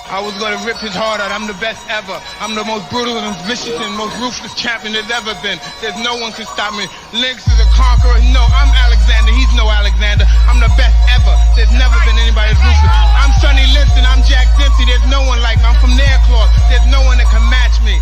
I was gonna rip his heart out. I'm the best ever. I'm the most brutal and vicious and most ruthless champion there's ever been. There's no one can stop me. Lynx is a conqueror. No, I'm Alexander. He's no Alexander. I'm the best ever. There's never been anybody as ruthless. I'm Sonny Liston. I'm Jack Dempsey. There's no one like me. I'm from Nairclaw. There's no one that can match me.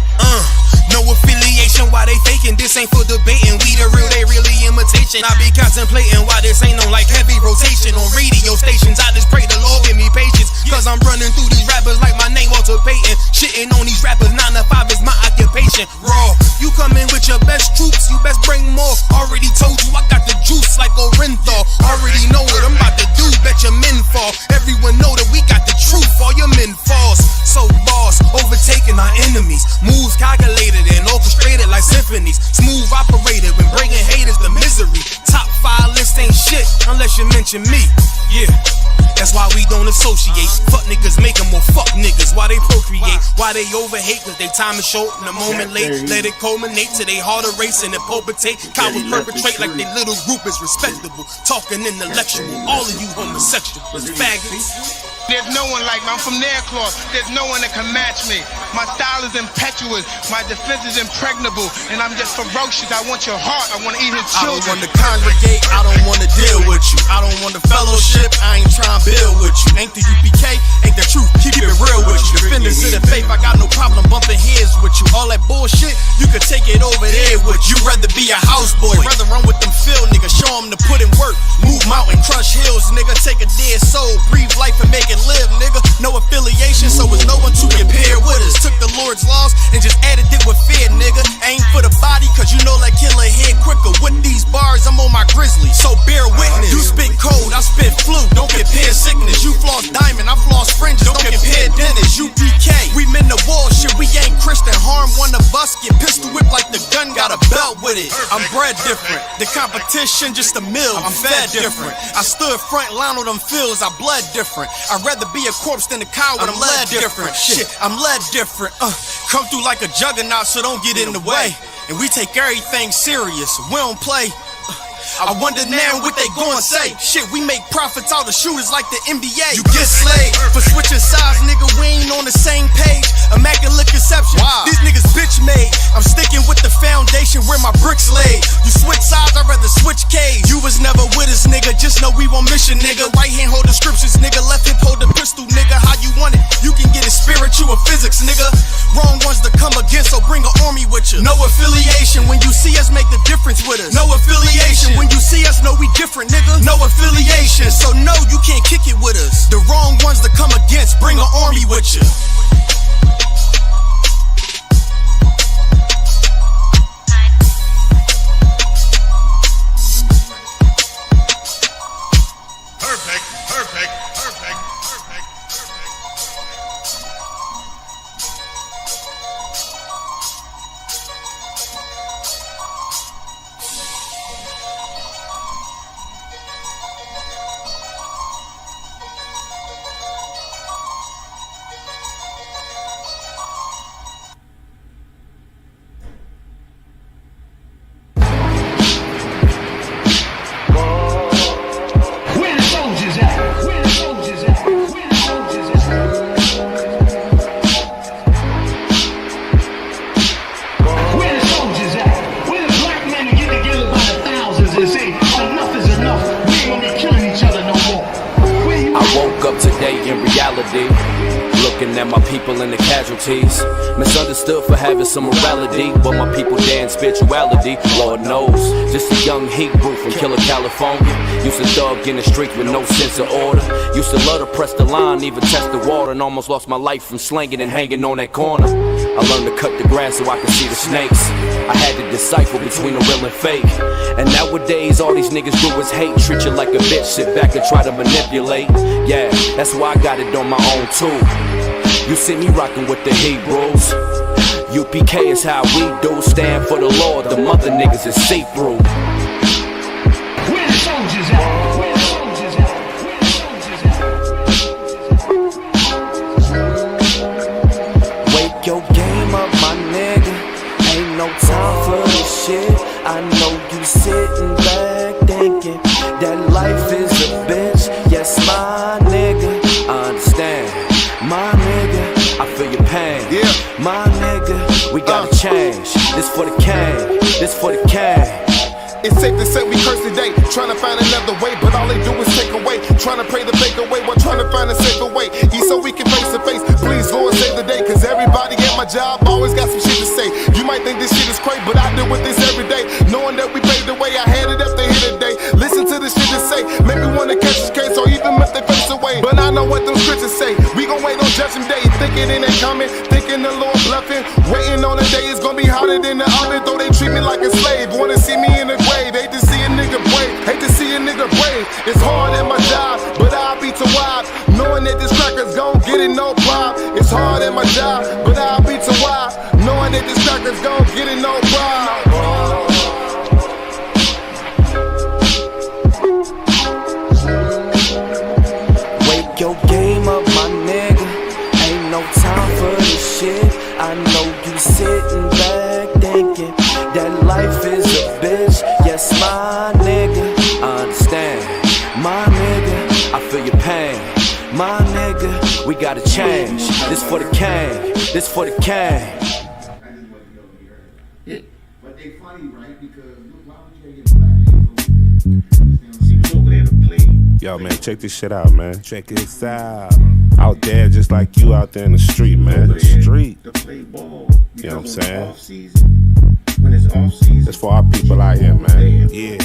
No affiliation, why they faking? This ain't for debating. We the real, they really imitation. I be contemplating why this ain't on like heavy rotation on radio stations. I just pray the Lord give me patience, cause I'm running through these rappers like my name Walter Payton. Shitting on these rappers, 9 to 5 is my occupation. Raw, you come in with your best troops, you best bring more. Already told you I got the juice like Orenthal. Already know what I'm about to do, bet your men fall. Everyone know that we got the truth, all your men false. So boss, overtaking our enemies. Moves calculated and orchestrated like symphonies. Smooth operated when bringing haters to misery. Top 5 list ain't shit unless you mention me. Yeah, that's why we don't associate. Fuck niggas make them more fuck niggas. Why they procreate, why they overhate, cause they time is short and a moment late. Let it culminate to they harder race and it palpitate. Cowards perpetrate like they little group is respectable. Talking intellectual, all of you homosexuals, faggots. There's no one like me. I'm from Nairclaw. There's no one that can match me. My style is impetuous. My defense is impregnable. And I'm just ferocious. I want your heart. I want to eat his children. I don't want to congregate. I don't want to deal with you. I don't want to fellowship. I ain't trying to build with you. Ain't the UPK, ain't the truth. Keep it real with you. Defenders of the faith, I got no problem bumping heads with you. All that bullshit, you could take it over there with you. Rather be a houseboy. Rather run with them field niggas. Show them to put in work. Move mountain, crush hills, nigga. Take a dead soul. Breathe life and make it live, nigga. No affiliation, so it's no one to compare with us. Took the Lord's laws and just added it with fear, nigga. Aim for the body, cause you know that killer hit quicker. With these bars, I'm on my grizzly, so bear witness. You spit cold, I spit flu. Don't compare sickness. You floss diamond, I floss fringes. Don't compare dentists. UPK, we men the wall shit. We ain't Christian. Harm one of us, get pistol whipped like the gun got a belt with it. I'm bred different. The competition just a mill. I'm fed different. I stood front line on them fields. I bled different. I'd rather be a corpse than a coward. I'm led different. Shit, I'm led different. Come through like a juggernaut, so don't get in the way. And we take everything serious. We don't play. I wonder now what they gon' say. Shit, we make profits out of shooters like the NBA. You get slayed for switching sides, nigga. We ain't on the same page. Immaculate conception. Wow. These niggas bitch made. I'm sticking with the foundation where my bricks laid. You switch sides, I'd rather switch cage. You was never with us, nigga. Just know we on mission, nigga. Right hand hold the scriptures, nigga. Left hip hold the pistol, nigga. How you want it? You can get it spiritual or physics, nigga. Wrong ones to come against, so bring an army with you. No affiliation. When you see us, make the difference with us. No affiliation. When you see us, know we different, nigga. No affiliation, so no, you can't kick it with us. The wrong ones to come against, bring an army with you. Looking at my people and the casualties, misunderstood for having some morality, but my people there in spirituality, Lord knows. Just a young Hebrew from Killer, California. Used to thug in the streets with no sense of order. Used to love to press the line, even test the water, and almost lost my life from slanging and hanging on that corner. I learned to cut the grass so I could see the snakes. I had to decipher between the real and fake. And nowadays all these niggas do is hate. Treat you like a bitch, sit back and try to manipulate. Yeah, that's why I got it on my own too. You see me rockin' with the Hebrews. UPK is how we do. Stand for the Lord, the mother niggas is see-through. Where the soldiers at? Where the soldiers at? Where the soldiers at? Wake your game up, my nigga. Ain't no time for this shit. I know you sitting back thinking that life is a bitch. Yes, my nigga, I understand. My nigga, for the cane, this for the cane. It's safe to say we curse today, trying to find another way, but all they do is take away, trying to pray the fake away while trying to find a safer way. Eat so we can face to face, please Lord save the day, cause everybody at my job always got some shit to say. You might think this shit is crazy, but I deal with this every day, knowing that we paved the way. I had it up to here today, listen to this shit to say, make me wanna catch this case or even if they face away. But I know what them scriptures say, we gon' wait on judgment day, thinking it ain't coming, thinking the Lord bluffing, waiting on the day it's gonna be hotter than the oven, though they treat me like a slave, wanna see me in the grave. Hate to see a nigga brave, hate to see a nigga brave. It's hard at my job, but I'll be too wide, knowing that this cracker's gon' get it no problem. It's hard at my job, but I'll be too wide, knowing that this cracker's gon' get it no problem. Wake your game up, my nigga. Ain't no time for this shit. I know you sitting back thinking that life is a bitch. Yes, my nigga, I understand. My nigga, I feel your pain. My nigga, we gotta change. This for the cane, this for the cane. Yeah. But they funny, right? Because look, why would you get black? She was over there to play. Yo, man, check this shit out, man. Check this out. Out there just like you out there in the street, man. The street. To play ball. You know what I'm saying? Off season. When it's off season. It's for our people out here, man. Yeah.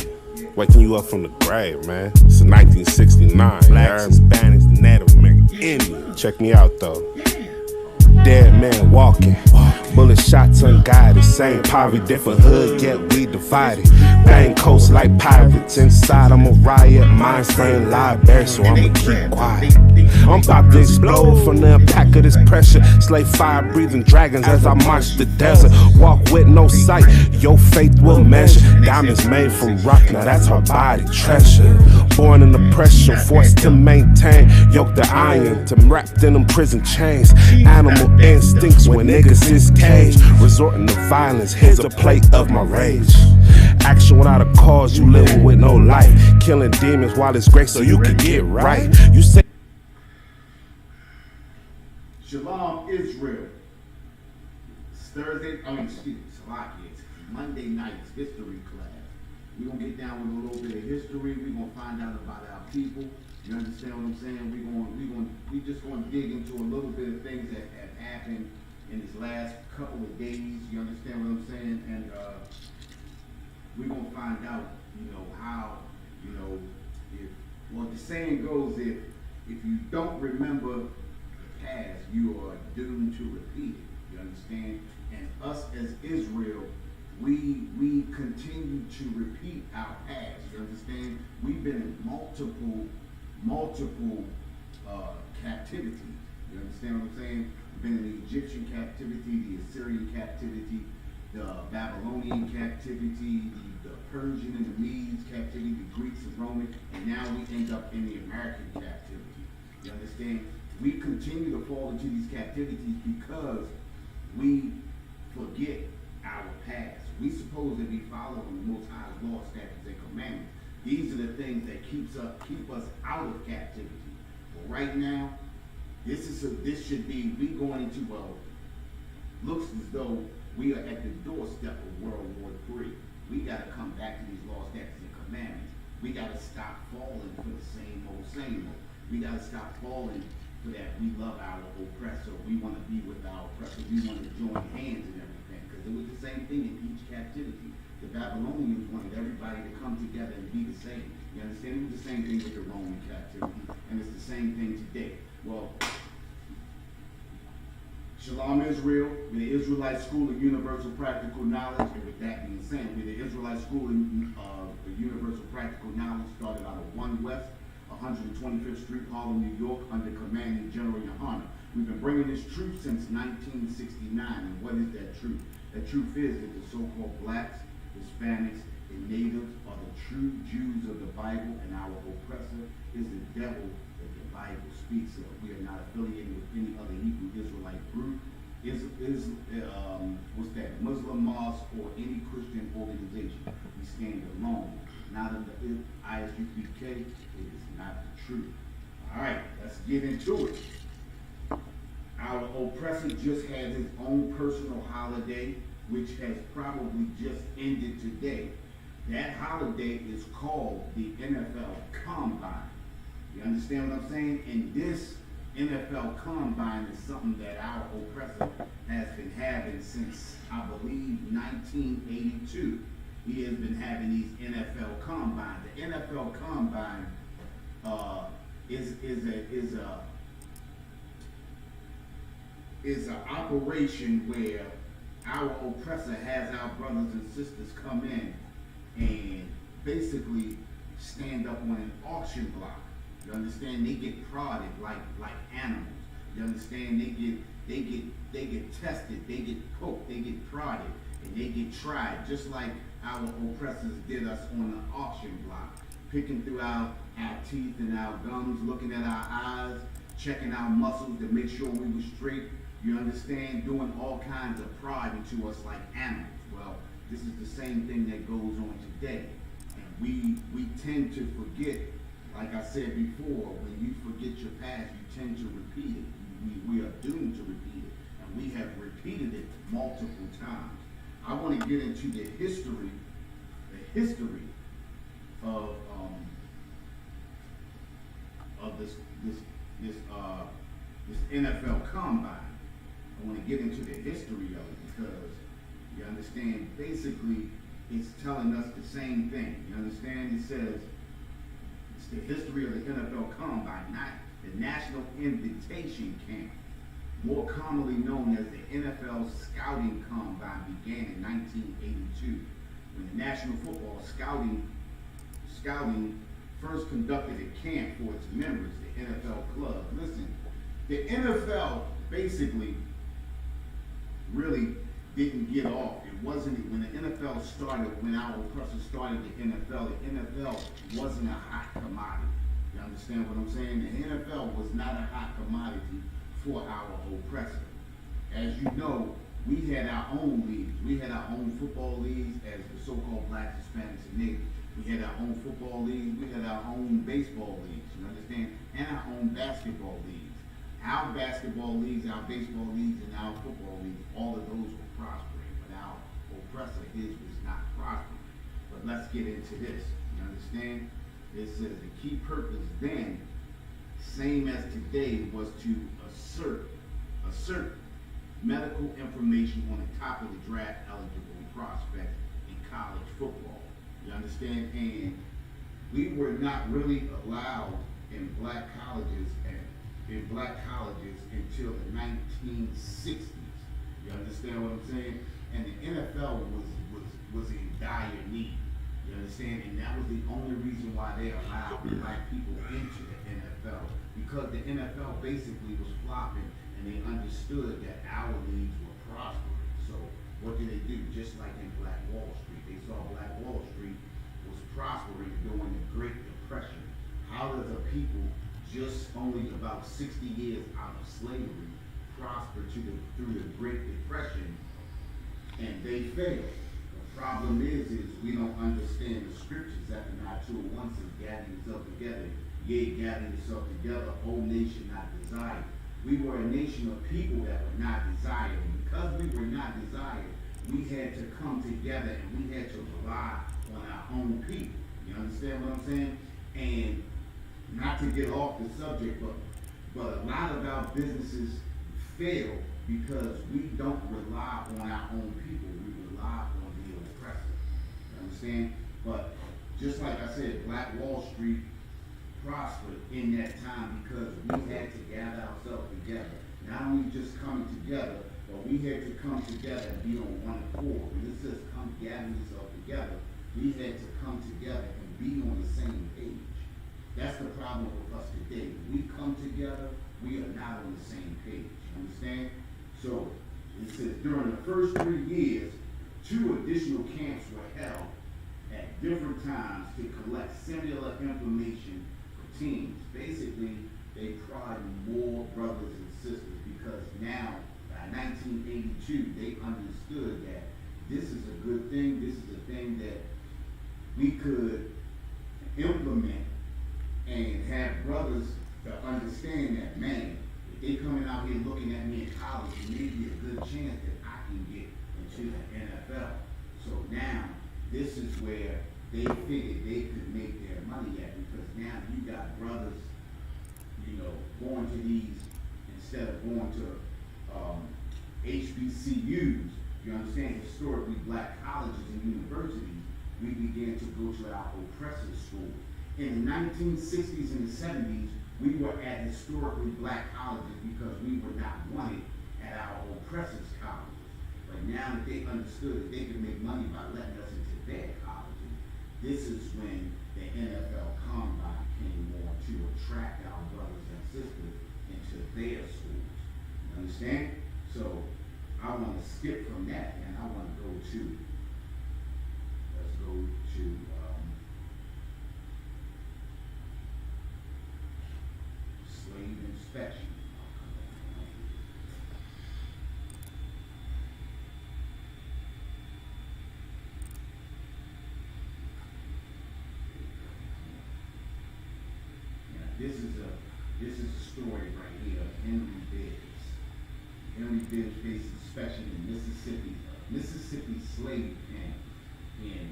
Waking you up from the grave, man. It's 1969. Blacks, Hispanics, Native American, Indian. Check me out, though. Dead man walking. Bullet shots unguided. Same poverty, different hood, yet we divided. Bang coast like pirates. Inside I'm a riot. Mind frame library, so I'ma keep quiet. I'm about to explode from the impact of this pressure. Slay fire breathing dragons as I march the desert. Walk with no sight, your faith will measure. Diamonds made from rock, now that's our body treasure. Born in the pressure, forced to maintain. Yoke the iron, to wrapped in them prison chains. Animal instincts when niggas is caged. Resorting to violence, here's a plate of my rage. Action without a cause, you living with no life. Killing demons while it's great so you can get right. You say Shalom, Israel. It's Thursday, it's Monday night's history class. We're going to get down with a little bit of history. We're going to find out about our people. You understand what I'm saying? We just going to dig into a little bit of things that have happened in this last couple of days. You understand what I'm saying? And we're going to find out, how, the saying goes, if you don't remember the past, you are doomed to repeat it. You understand? And us as Israel, we continue to repeat our past. You understand? We've been in multiple captivity. You understand what I'm saying? We've been in the Egyptian captivity, the Assyrian captivity, the Babylonian captivity, the Persian and the Medes captivity, the Greeks and Roman, and now we end up in the American captivity. You understand? We continue to fall into these captivities because we forget our past. We suppose that we follow the Most High's law, statutes, and commandments. These are the things that keep us out of captivity. But right now, this should be we going into looks as though we are at the doorstep of World War III. We got to come back to these laws, statutes, and commandments. We got to stop falling for the same old. We got to stop falling for that. We love our oppressor. We want to be with our oppressor. We want to join hands and everything. Because it was the same thing in each captivity. The Babylonians wanted everybody to come together and be the same. You understand? It was the same thing with the Roman captivity. And it's the same thing today. Well, Shalom Israel, we're the Israelite School of Universal Practical Knowledge, and with that being said, we're the Israelite School of Universal Practical Knowledge, started out of 1 West, 125th Street, Harlem, New York, under Commanding General Yohana. We've been bringing this truth since 1969, and what is that truth? The truth is that the so-called blacks, Hispanics, and natives are the true Jews of the Bible, and our oppressor is the devil that the Bible speaks of. We are not affiliated with any other Hebrew Israelite group, Muslim mosque, or any Christian organization. We stand alone. Not under ISUPK, it is not the truth. All right, let's get into it. Our oppressor just had his own personal holiday. which has probably just ended today. That holiday is called the NFL Combine. You understand what I'm saying? And this NFL Combine is something that our oppressor has been having since, I believe, 1982. He has been having these NFL Combines. The NFL Combine is an operation where our oppressor has our brothers and sisters come in and basically stand up on an auction block. You understand? They get prodded like animals. You understand? They get tested, they get poked, they get prodded, and they get tried, just like our oppressors did us on the auction block, picking through our teeth and our gums, looking at our eyes, checking our muscles to make sure we were straight. You understand? Doing all kinds of prodding to us like animals. Well, this is the same thing that goes on today. And we tend to forget, like I said before, when you forget your past, you tend to repeat it. We are doomed to repeat it. And we have repeated it multiple times. I want to get into the history of this NFL Combine. I want to get into the history of it because you understand, basically it's telling us the same thing. You understand? It says it's the history of the NFL Combine, not the National Invitation Camp, more commonly known as the NFL Scouting Combine, began in 1982 when the National Football Scouting first conducted a camp for its members, the NFL club. Listen, the NFL basically really didn't get off. It wasn't, when the NFL started, when our oppressors started the NFL wasn't a hot commodity. You understand what I'm saying? The NFL was not a hot commodity for our oppressor. As you know, we had our own leagues. We had our own football leagues as the so-called blacks, Hispanics, and natives. We had our own football leagues. We had our own baseball leagues, you understand? And our own basketball leagues. Our basketball leagues, our baseball leagues, and our football leagues, all of those were prospering. But our oppressor, his was not prospering. But let's get into this. You understand? It says the key purpose then, same as today, was to assert medical information on the top of the draft eligible prospects in college football. You understand? And we were not really allowed in black colleges until the 1960s. You understand what I'm saying? And the NFL was in dire need. You understand? And that was the only reason why they allowed black people into the NFL, because the NFL basically was flopping, and they understood that our leagues were prospering. So what did they do? Just like in Black Wall Street, they saw Black Wall Street was prospering during the Great Depression. How does a people just only about 60 years out of slavery prosper through the Great Depression, and they fail? The problem is we don't understand the scriptures. After not 2:1 says, gather yourself together, yea, gather yourself together, O nation not desired. We were a nation of people that were not desired. And because we were not desired, we had to come together and we had to rely on our own people. You understand what I'm saying? And not to get off the subject, but a lot of our businesses fail because we don't rely on our own people. We rely on the oppressor. You understand? But just like I said, Black Wall Street prospered in that time because we had to gather ourselves together. Not only just coming together, but we had to come together and be on one accord. When it says come gather yourself together, we had to come together and be on the same page. That's the problem with us today. When we come together, we are not on the same page. You understand? So it says during the first 3 years, 2 additional camps were held at different times to collect similar information for teams. Basically, they prodded more brothers and sisters because now, by 1982, they understood that this is a good thing. This is a thing that we could implement and have brothers to understand that, man, if they coming out here looking at me in college, it may be a good chance that I can get into the NFL. So now, this is where they figured they could make their money at, because now you got brothers, you know, going to these, instead of going to HBCUs, you understand, historically black colleges and universities, we began to go to our oppressor schools. In the 1960s and the 70s, we were at historically black colleges because we were not wanted at our oppressors' colleges. But now that they understood that they could make money by letting us into their colleges, this is when the NFL Combine came on to attract our brothers and sisters into their schools. You understand? So I want to skip from that, and I want to go to, let's go to slave inspection. This is a story right here of Henry Bibbs. Henry Bibbs faced inspection in Mississippi slave camp in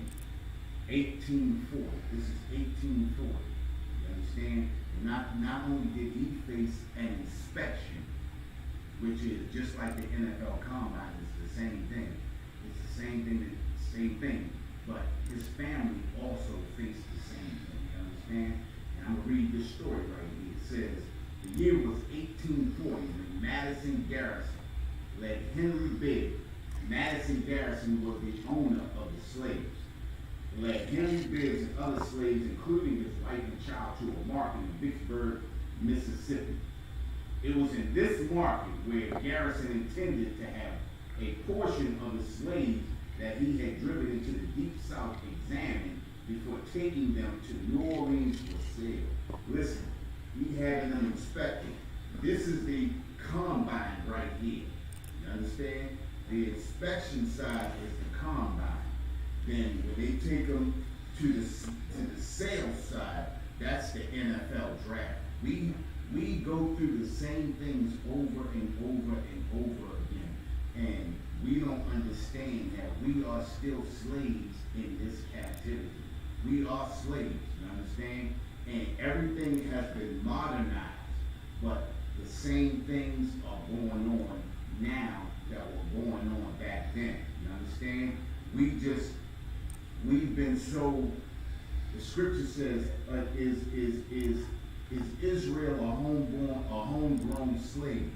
1840. This is 1840. You understand? Not only did he face an inspection, which is just like the NFL Combine, it's the same thing. It's the same thing, but his family also faced the same thing. You understand? And I'm gonna read this story right here. It says, the year was 1840 when Madison Garrison led Henry Bibbs. Madison Garrison was the owner of the slaves. Led Henry Bibbs and other slaves, including his wife and child, to a market in Vicksburg, Mississippi. It was in this market where Garrison intended to have a portion of the slaves that he had driven into the deep south examined before taking them to New Orleans for sale. Listen, he had them inspected. This is the combine right here. You understand? The inspection side is the combine. Then when they take them to the sales side, that's the NFL draft. We go through the same things over and over and over again, and we don't understand that we are still slaves in this captivity. We are slaves, you understand? And everything has been modernized, but the same things are going on now that were going on back then. You understand? We've been so, the scripture says, is Israel a homegrown slave?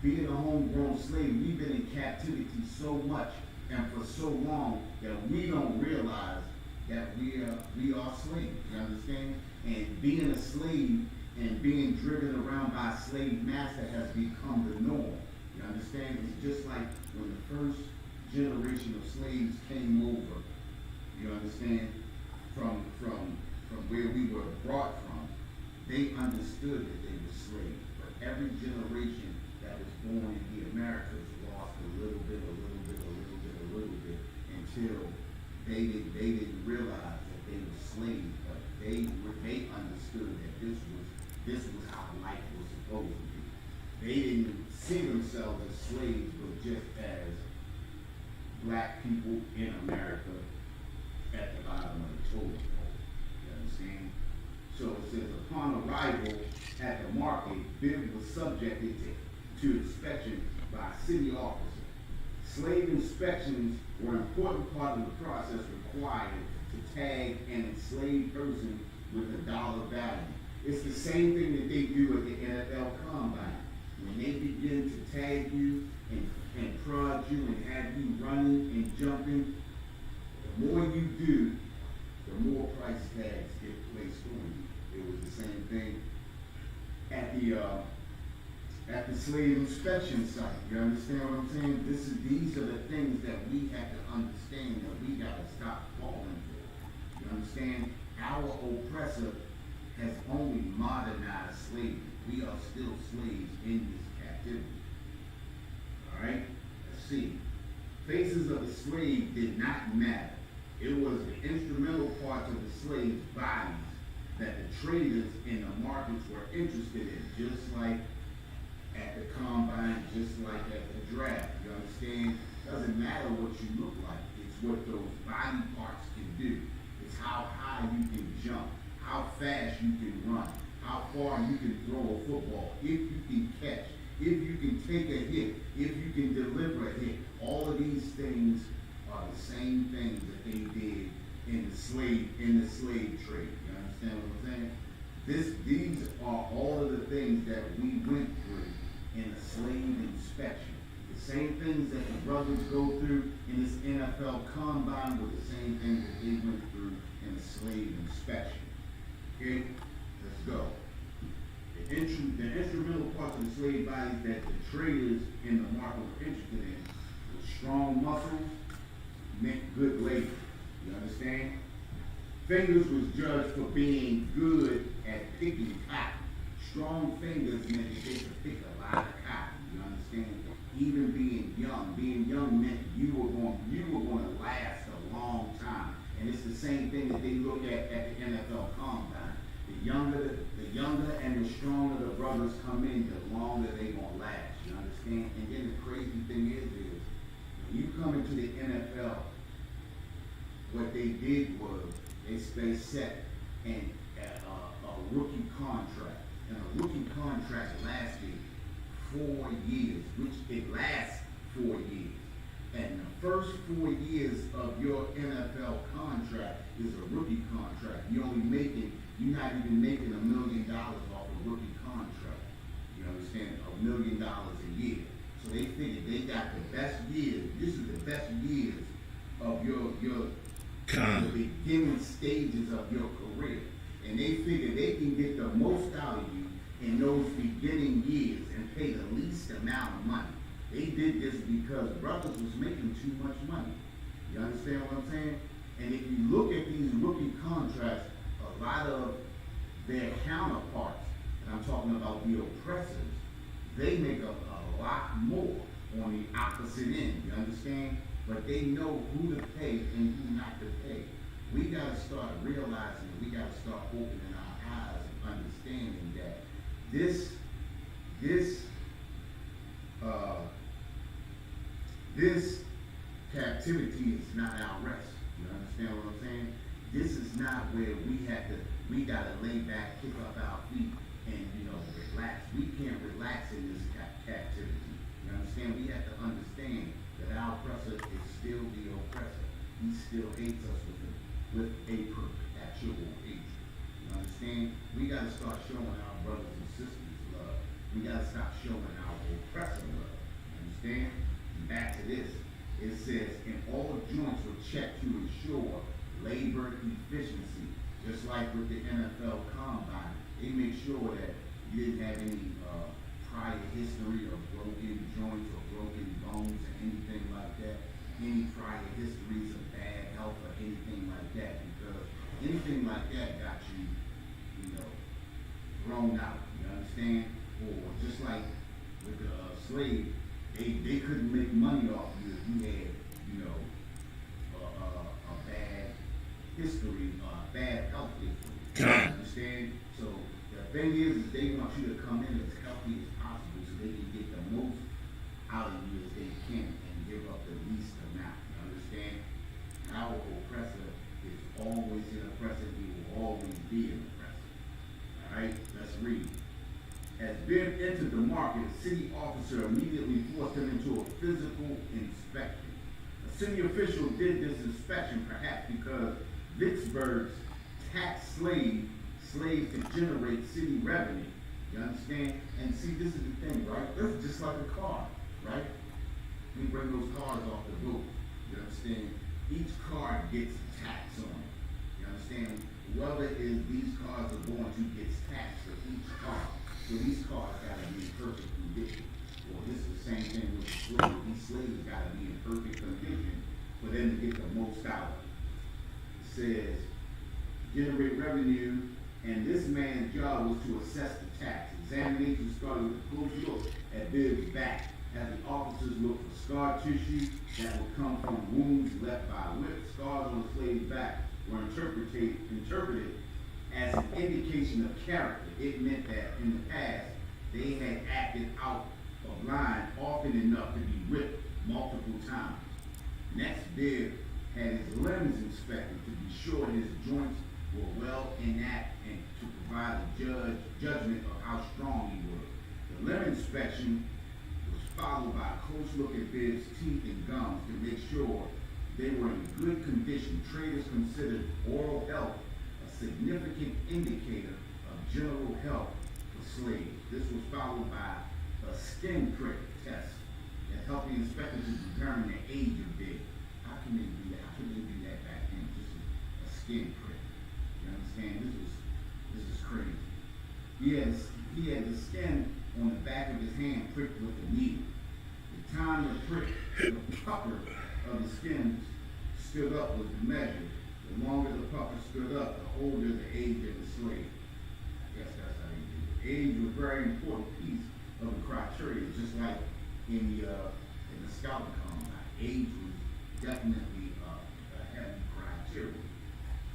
Being a homegrown slave, we've been in captivity so much and for so long that we don't realize that we are slaves. You understand? And being a slave and being driven around by a slave master has become the norm. You understand? It's just like when the first generation of slaves came over, you understand, from where we were brought from, they understood that they were slaves. But every generation that was born in the Americas lost a little bit until they didn't realize that they were slaves, but they understood that this was how life was supposed to be. They didn't see themselves as slaves, but just as black people in America at the bottom of the totem pole. You understand? So it says, upon arrival at the market, Bibbs was subjected to inspection by a city officer. Slave inspections were an important part of the process required to tag an enslaved person with a dollar value. It's the same thing that they do at the NFL Combine. When they begin to tag you and prod you and have you running and jumping, the more you do, the more price tags get placed on you. It was the same thing at the slave inspection site. You understand what I'm saying? These are the things that we have to understand that we gotta stop falling for. You understand? Our oppressor has only modernized slavery. We are still slaves in this captivity. All right? Let's see. Faces of the slave did not matter. It was the instrumental parts of the slave's bodies that the traders in the markets were interested in, just like at the combine, just like at the draft. You understand? Doesn't matter what fall, if you can catch, if you can take a hit, if you can deliver a hit. All of these things are the same things that they did in the slave trade. You understand what I'm saying? These are all of the things that we went through in the slave inspection. The same things that the brothers go through in this NFL combine were the same things that they went through in the slave inspection. Okay, let's go. The instrumental parts of the slave bodies that the traders in the market were interested in was strong muscles, meant good labor. You understand? Fingers was judged for being good at picking cotton. Strong fingers meant that they could pick a lot of cotton. You understand? Even being young meant you were going to last a long time. And it's the same thing that they look at the NFL combine. The younger and the stronger the brothers come in, the longer they gonna last. You understand? And then the crazy thing is when you come into the NFL, what they did was they set a rookie contract, and a rookie contract lasted 4 years, which it lasts 4 years. And the first 4 years of your NFL contract is a rookie contract. You're not even making $1 million off a rookie contract. You understand? $1 million a year. So they figured they got the best years. This is the best years of your the beginning stages of your career. And they figure they can get the most out of you in those beginning years and pay the least amount of money. They did this because brothers was making too much money. You understand what I'm saying? And if you look at these rookie contracts, a lot of their counterparts, and I'm talking about the oppressors, they make a lot more on the opposite end. You understand? But they know who to pay and who not to pay. We gotta start realizing, we gotta start opening our eyes and understanding that this captivity is not our rest. You understand what I'm saying? This is not where we gotta lay back, kick up our feet, and relax. We can't relax in this captivity. You understand? We have to understand that our oppressor is still the oppressor. He still hates us with a perpetual hate. You understand? We gotta start showing our brothers and sisters love. We gotta stop showing our oppressor love. You understand? And back to this. It says, and all joints were checked to ensure labor efficiency. Just like with the NFL combine, they make sure that you didn't have any prior history of broken joints or broken bones or anything like that. Any prior histories of bad health or anything like that, because anything like that got you, thrown out. You understand? Or just like with the slave, they couldn't make money off you if you had, a bad history, bad health history. You understand? So the thing is they want you to come in as healthy as possible so they can get the most out of you as they can and give up the least amount. You understand? Our oppressor is always an oppressor. He will always be an oppressor. All right, let's read. As Ben entered the market, a city officer immediately forced him into a physical inspection. A city official did this inspection perhaps because Vicksburg's taxed slaves to generate city revenue. You understand? And see, this is the thing, right? This is just like a car, right? We bring those cars off the boat. You understand? Each car gets a tax on it. You understand? Whoever is these cars are going to get taxed for each car. So these cars gotta be in perfect condition. Well, this is the same thing with the slaves. These slaves gotta be in perfect condition for them to get the most out of it. It says, generate revenue, and this man's job was to assess the tax. Examination started with a close look at Bill's back, as the officers looked for scar tissue that would come from wounds left by whips. Scars on the slave's back were interpreted as an indication of character. It meant that in the past, they had acted out of line often enough to be whipped multiple times. Next, Bill had his limbs inspected to be sure his joints were well intact and to provide a judgment of how strong he was. limb inspection was followed by a close look at Bibbs' teeth and gums to make sure they were in good condition. Traders considered oral health a significant indicator of general health for slaves. This was followed by a skin prick test that helped the inspector to determine the age of Bibbs. How can they do that? How can they do that back then? Just a skin prick. You understand? This is crazy. He had the skin on the back of his hand pricked with a needle. The time the prick, the pucker of the skin stood up was measured. The longer the pucker stood up, the older the age of the slave. I guess that's how you do it. Age was a very important piece of the criteria, just like in the scouting combine. Age was definitely a heavy criteria.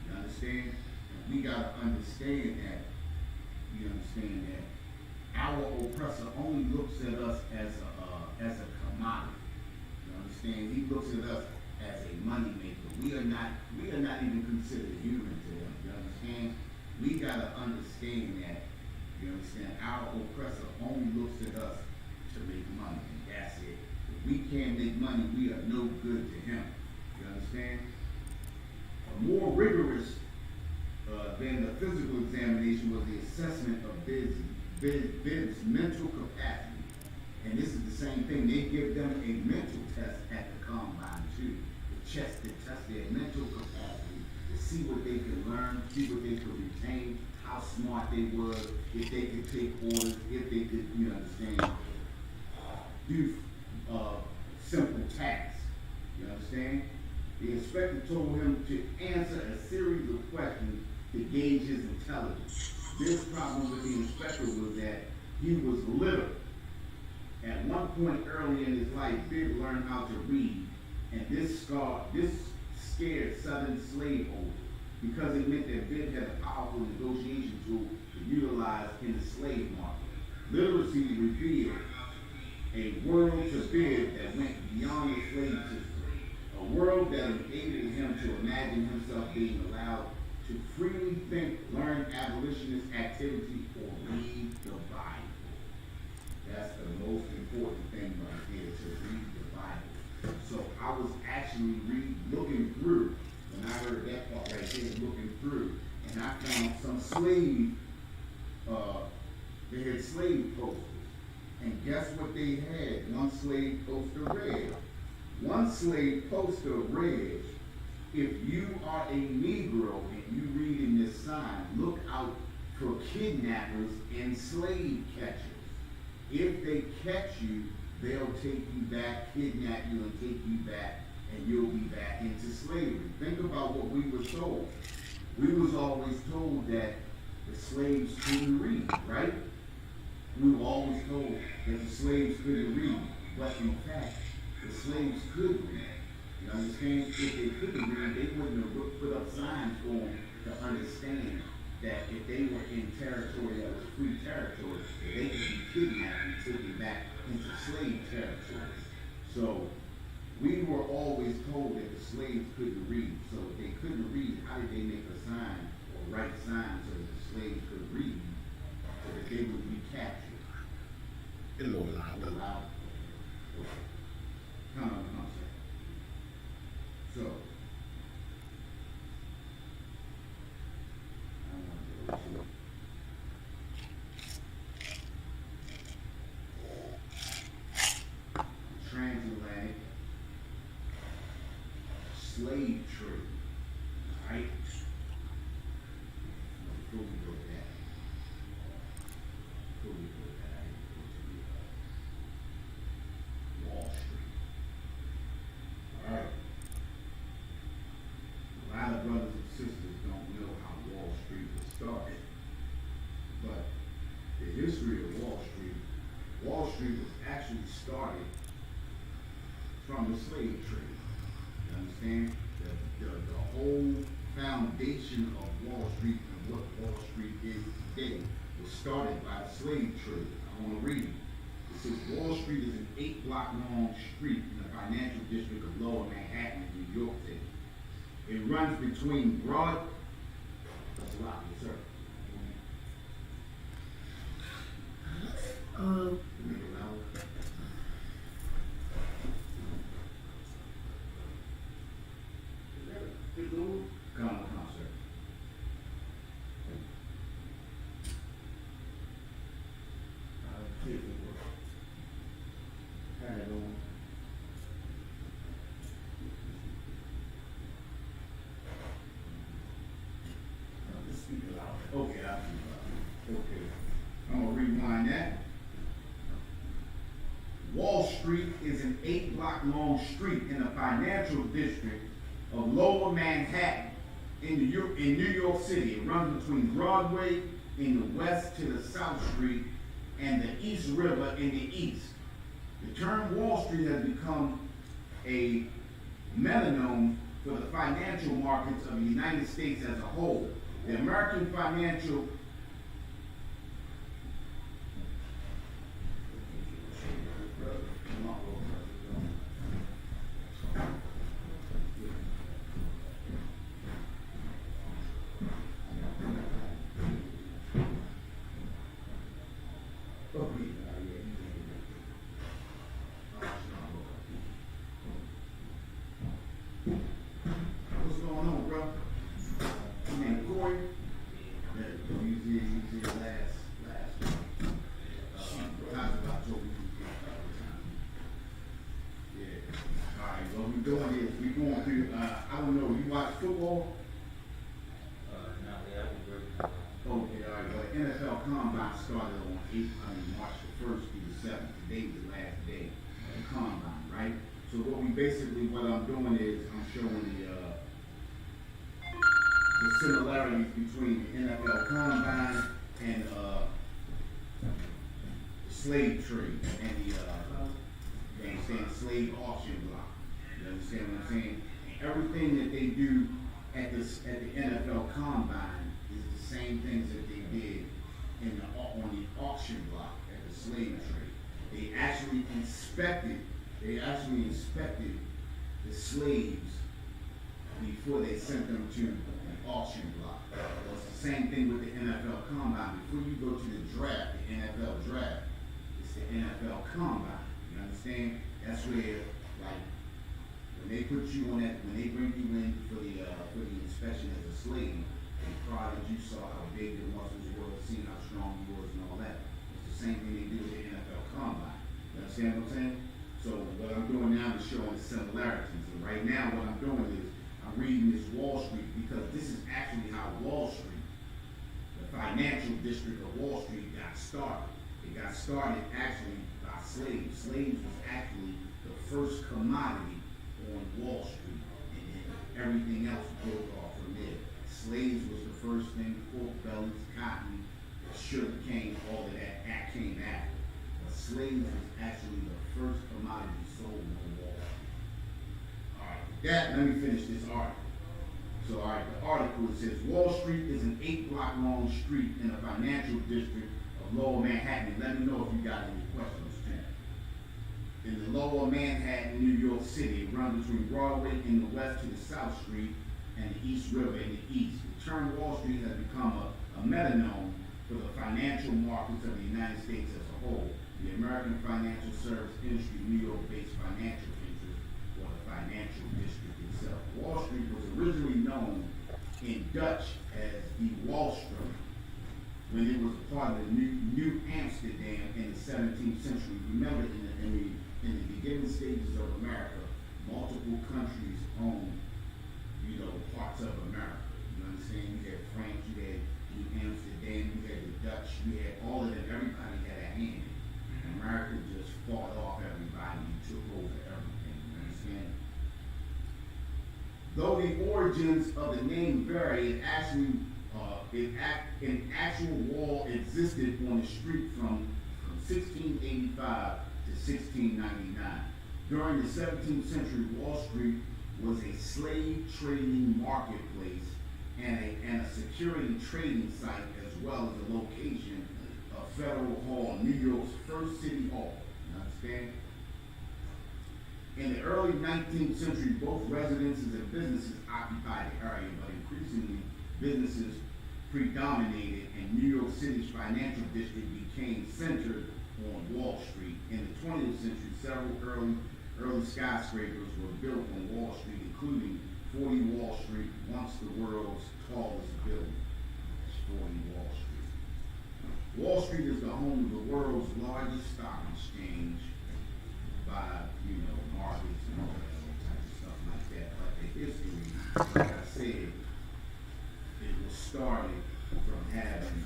You understand? And we gotta understand that. You understand that our oppressor only looks at us as a commodity. You understand? He looks at us as a money maker. We are not even considered human to him. You understand? We gotta understand that. You understand? Our oppressor only looks at us to make money, and that's it. If we can't make money, we are no good to him. You understand? A more rigorous than the physical examination was the assessment of Bibbs' mental capacity. And this is the same thing. They give them a mental test at the combine too. To test their mental capacity, to see what they could learn, see what they could retain, how smart they were, if they could take orders, if they could, you understand, do simple tasks. You understand? The inspector told him to answer a series of questions to gauge his intelligence. This problem with the inspector was that he was literate. At one point early in his life, Bibb learned how to read, and this scared Southern slaveholders because it meant that Bibb had a powerful negotiation tool to utilize in the slave market. Literacy revealed a world to Bibb that went beyond the slave system, a world that enabled him to imagine himself being allowed to freely think, learn abolitionist activity, or read the Bible. That's the most important thing right here, to read the Bible. So I was actually looking through, when I heard that part right there, looking through, and I found some slave, they had slave posters. And guess what they had? One slave poster read. One slave poster read, if you are a Negro and you read in this sign, look out for kidnappers and slave catchers. If they catch you, they'll take you back, kidnap you, and take you back, and you'll be back into slavery. Think about what we were told. We was always told that the slaves couldn't read, right? We were always told that the slaves couldn't read, but in fact, the slaves could read. You understand? If they couldn't read, they wouldn't have put up signs for them to understand that if they were in territory that was free territory, that they could be kidnapped and taken back into slave territory. So we were always told that the slaves couldn't read. So if they couldn't read, how did they make a sign or write signs so that the slaves could read, so that they would be captured? Allowed. Come on. So, transatlantic slave trade, right? Before we go to that, I need to go to Wall Street. All right. A lot of brothers and sisters don't know how Wall Street was started, but the history of Wall Street was actually started from the slave trade. You understand? The whole foundation of Wall Street and what Wall Street is today was started by the slave trade. I want to read it. It says Wall Street is an 8-block long street in the financial district of Lower Manhattan in New York City. It runs between Broad. That's a lot, yes, sir. Had it on. Just speak it loud. Okay, I'll speak loud. Okay. I'm gonna rewind that. Wall Street is an 8-block long street in the financial district of Lower Manhattan in New York City. It runs between Broadway in the west to the South Street and the East River in the east. The term Wall Street has become a metonym for the financial markets of the United States as a whole. The American financial What's going on, bro? You named Corey? Yeah, he's here last times about told me he was here a couple of times. Yeah. All right, what we doing is we going through, I don't know, you watch football? Okay, all right, well, the NFL Combine started on March the 1st through the 7th. Today was the last day of the Combine, right? So what I'm doing is I'm showing the similarities between the NFL Combine and the slave trade and the you understand, slave auction block. You understand what I'm saying? And everything that they do at the NFL Combine is the same things that they did on the auction block at the slave trade. They actually inspected the slaves before they sent them to the auction block. Well, it's the same thing with the NFL Combine. Before you go to the draft, the NFL draft, it's the NFL Combine. You understand? That's where, like, when they put you on that, when they bring you in for the inspection as a slave, they prodded you, saw how big the muscles were, seeing how strong you was and all that. It's the same thing they do with the NFL Combine. You understand what I'm saying? So what I'm doing now is showing the similarities. And right now what I'm doing is I'm reading this Wall Street because this is actually how Wall Street, the financial district of Wall Street, got started. It got started actually by slaves. Slaves was actually the first commodity on Wall Street, and then everything else broke off from there. Slaves was the first thing, pork bellies, cotton, sugar cane, all of that came after. But slaves was actually the first commodity sold on Wall Street. All right, with that, let me finish this article. So, all right, the article says, Wall Street is an 8-block long street in the financial district of Lower Manhattan. And let me know if you got any questions, Tim. In the Lower Manhattan, New York City, it runs between Broadway in the west to the South Street and the East River in the east. The term Wall Street has become a metonym for the financial markets of the United States as a whole. The American financial service industry, New York-based financial interest, or the financial district itself. Wall Street was originally known in Dutch as the Wallstrom when it was a part of the New Amsterdam in the 17th century. Remember, in the beginning stages of America, multiple countries owned, parts of America. You understand? You had France, you had New Amsterdam, you had the Dutch, you had all of them. Everybody had a hand in it. America just fought off everybody and took over everything. You understand? Though the origins of the name vary, an actual wall existed on the street from 1685 to 1699. During the 17th century, Wall Street was a slave trading marketplace and a security trading site, as well as a location of Federal Hall, New York's first city hall. You understand? In the early 19th century, both residences and businesses occupied the area, but increasingly businesses predominated, and New York City's financial district became centered on Wall Street. In the 20th century, several early skyscrapers were built on Wall Street, including 40 Wall Street, once the world's tallest building. That's 40 Wall Street. Wall Street is the home of the world's largest stock exchange by, markets and all that type of stuff like that. But the history, like I said, it was started from having,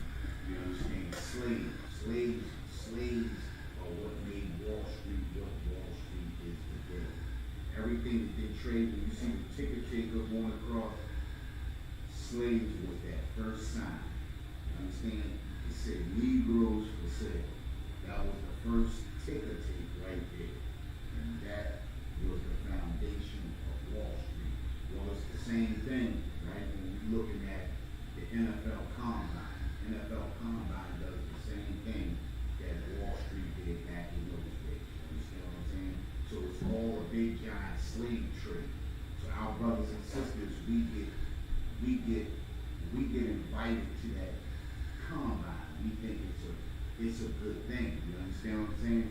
slaves are what made Wall Street what Wall Street is today. Everything that they trade, when you see the ticker taker going across, slaves was that first sign. You understand? It said Negroes for sale. That was the first ticker tape right there. And that was the foundation of Wall Street. Well, it's the same thing, right? When we're looking at the NFL Combine. NFL Combine does the same thing that Wall Street did back in those days. You understand what I'm saying? So it's all a big giant slave trade. So our brothers and sisters, we get invited to that combine. We think it's a good thing. You understand what I'm saying?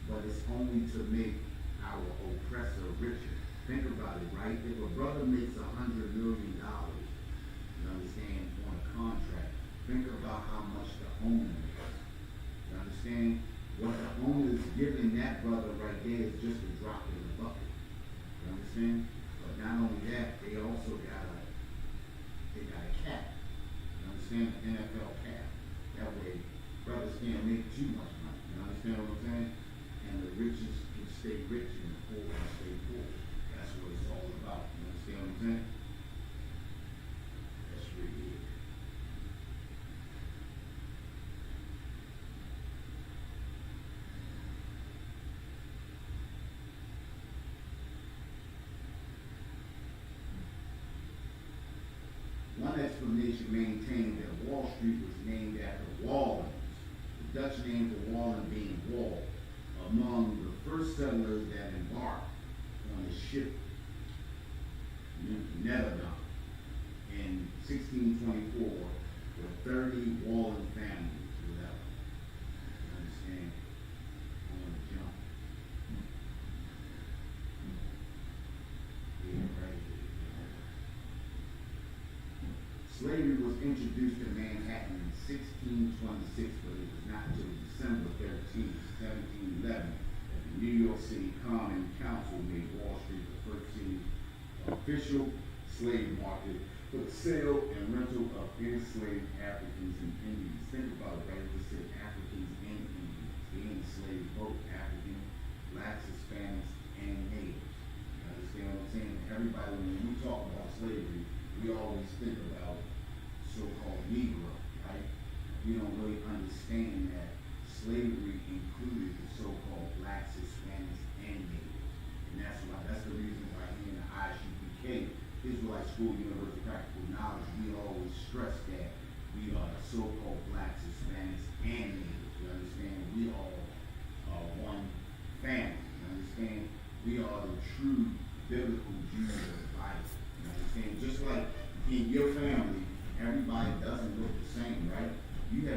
But it's only to make our oppressor richer. Think about it, right? If a brother makes $100 million, you understand, on a contract, think about how much the owner makes. You understand? What the owner is giving that brother right there is just a drop in the bucket. You understand? But not only that, they also got a cap. You understand? The NFL cap. That way, brothers can't make too much money. You understand what I'm saying? And the riches can stay rich and the poor can stay poor. That's what it's all about. You understand what I'm saying? That's really it. One explanation maintained that Wall Street was named after Wallens, the Dutch name for Wallen being wall, among the first settlers that embarked on the ship Netherland in 1624, where 30 Wallen families were left. You understand? I want to jump. Yeah, right here. Slavery was introduced to Manhattan in 1626, but it was not until December 13, 1711, that the New York City Common Council made Wall Street the first city official slave market for the sale and rental of enslaved Africans and Indians. Think about it, right? It said Africans and Indians. They enslaved both African, blacks, Hispanics, and natives. You understand what I'm saying? Everybody, when we talk about slavery, we always think about so-called Negro, right? We don't really understand that slavery included the so-called blacks, Hispanics, and natives. And that's the reason why here in the ISUPK, Israelite School University of Practical Knowledge, we always stress that we are the so-called blacks, Hispanics, and natives. You understand? We all are one family. You understand? We are the true biblical Jews of the Bible. You understand? Just like in your family, everybody doesn't look the same, right?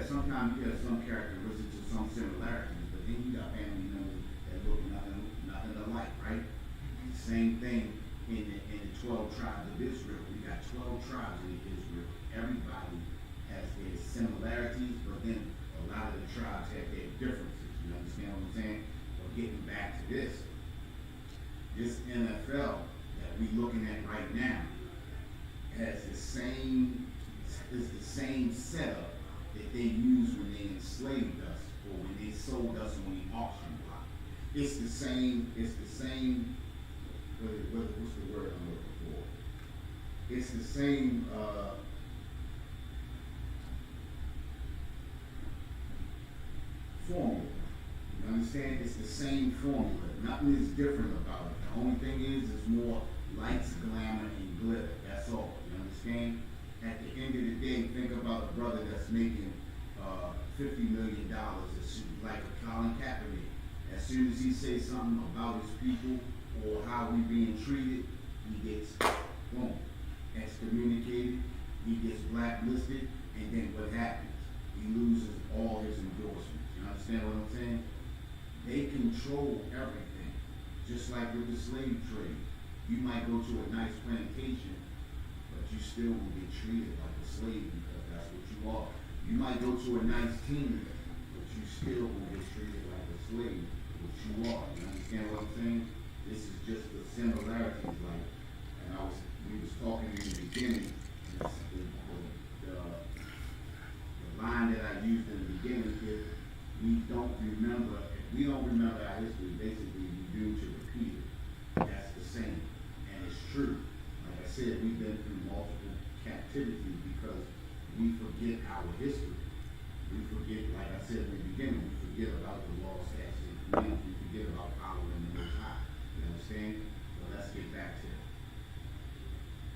Sometimes you have some characteristics or some similarities, but then you got family members that look nothing alike, right? Same thing in the 12 tribes of Israel. We got 12 tribes in Israel. Everybody has their similarities, but then a lot of the tribes have their differences. You understand what I'm saying? But getting back to this NFL that we looking at right now has the same setup that they used when they enslaved us or when they sold us on the auction block. It's the same, what's the word I'm looking for? It's the same formula. You understand? It's the same formula. Nothing is different about it. The only thing is it's more lights, glamour, and glitter. That's all. You understand? At the end of the day, think about a brother that's making $50 million, like a Colin Kaepernick. As soon as he says something about his people or how we being treated, he gets, boom, excommunicated, he gets blacklisted, and then what happens? He loses all his endorsements. You understand what I'm saying? They control everything, just like with the slave trade. You might go to a nice plantation, but you still will get treated like a slave because that's what you are. You might go to a nice team, but you still will get treated like a slave, which you are. You understand what I'm saying? This is just the similarities, like, and we was talking in the beginning, the line that I used in the beginning, if we don't remember our history, basically we do to repeat it. That's the same, and it's true. Like I said, we've been through multiple captivities because we forget our history. We forget, like I said in the beginning, we forget about the law, statutes, and commandments. We forget about following the Most High. You understand? So let's get back to it.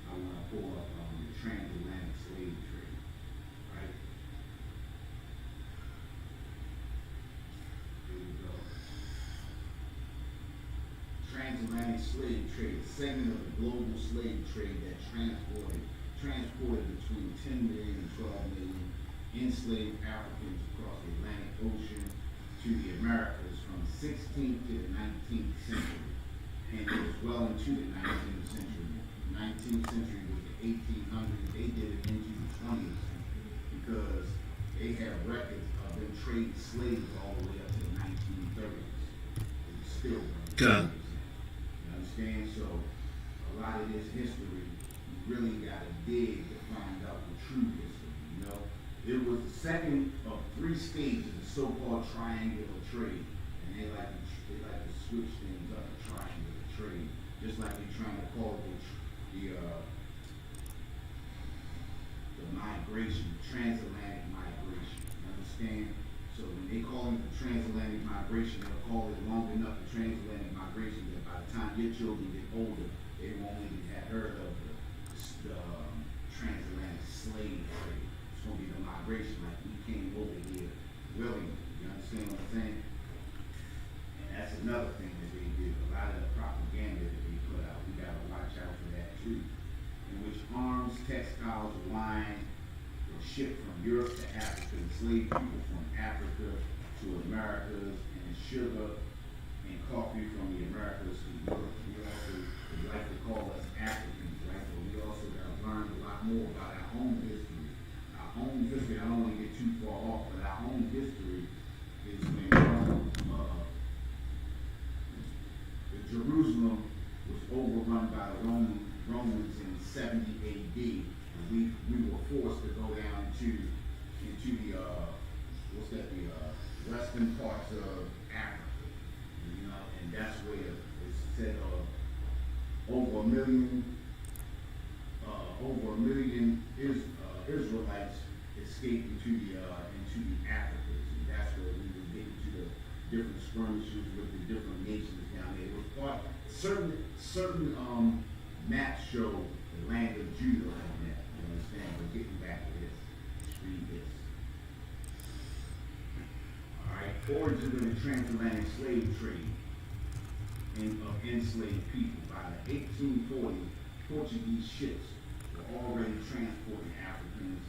I want to pull up the transatlantic slave trade, right? Here we go. Transatlantic slave trade, a segment of the global slave trade that transported between 10 million and 12 million enslaved Africans across the Atlantic Ocean to the Americas from the 16th to the 19th century, and it was well into the 19th century. 19th century was the 1800s. They did it into the 20th century because they have records of them trading slaves all the way up to the 1930s. It's still running. You understand? So a lot of this history, you really got to dig to find out the true history. You know, it was the second of three stages of so-called triangular trade, and they like to switch things up, the triangular trade, just like they're trying to call it the migration, transatlantic migration. You understand? So when they call it the transatlantic migration, they'll call it long enough the transatlantic migration that by the time your children get older, they won't even have heard of the transatlantic slave trade. It's going to be the migration, like we came over here willingly. You understand what I'm saying? And that's another thing that they did. A lot of the propaganda that they put out, we got to watch out for that too. In which arms, textiles, wine were shipped from Europe to Africa, enslaved people from Africa to Americas, and sugar and coffee from the Americas to Europe. We also would like to call us Africans, right? But we also got to learn a lot more about our own history. Our own history, I don't want to get too far off, but our own history is when Jerusalem was overrun by the Romans in 70 AD, and we were forced to go down into the western parts of Africa, you know, and that's where it's said over a million Israelites escaped into the Africas, and that's where we were getting to the different skirmishes with the different nations down there. It was part certain maps show the land of Judah on that. You understand? But getting back to this, let's read this. All right, origins of the transatlantic slave trade of enslaved people. By the 1840s, Portuguese ships were already transporting Africans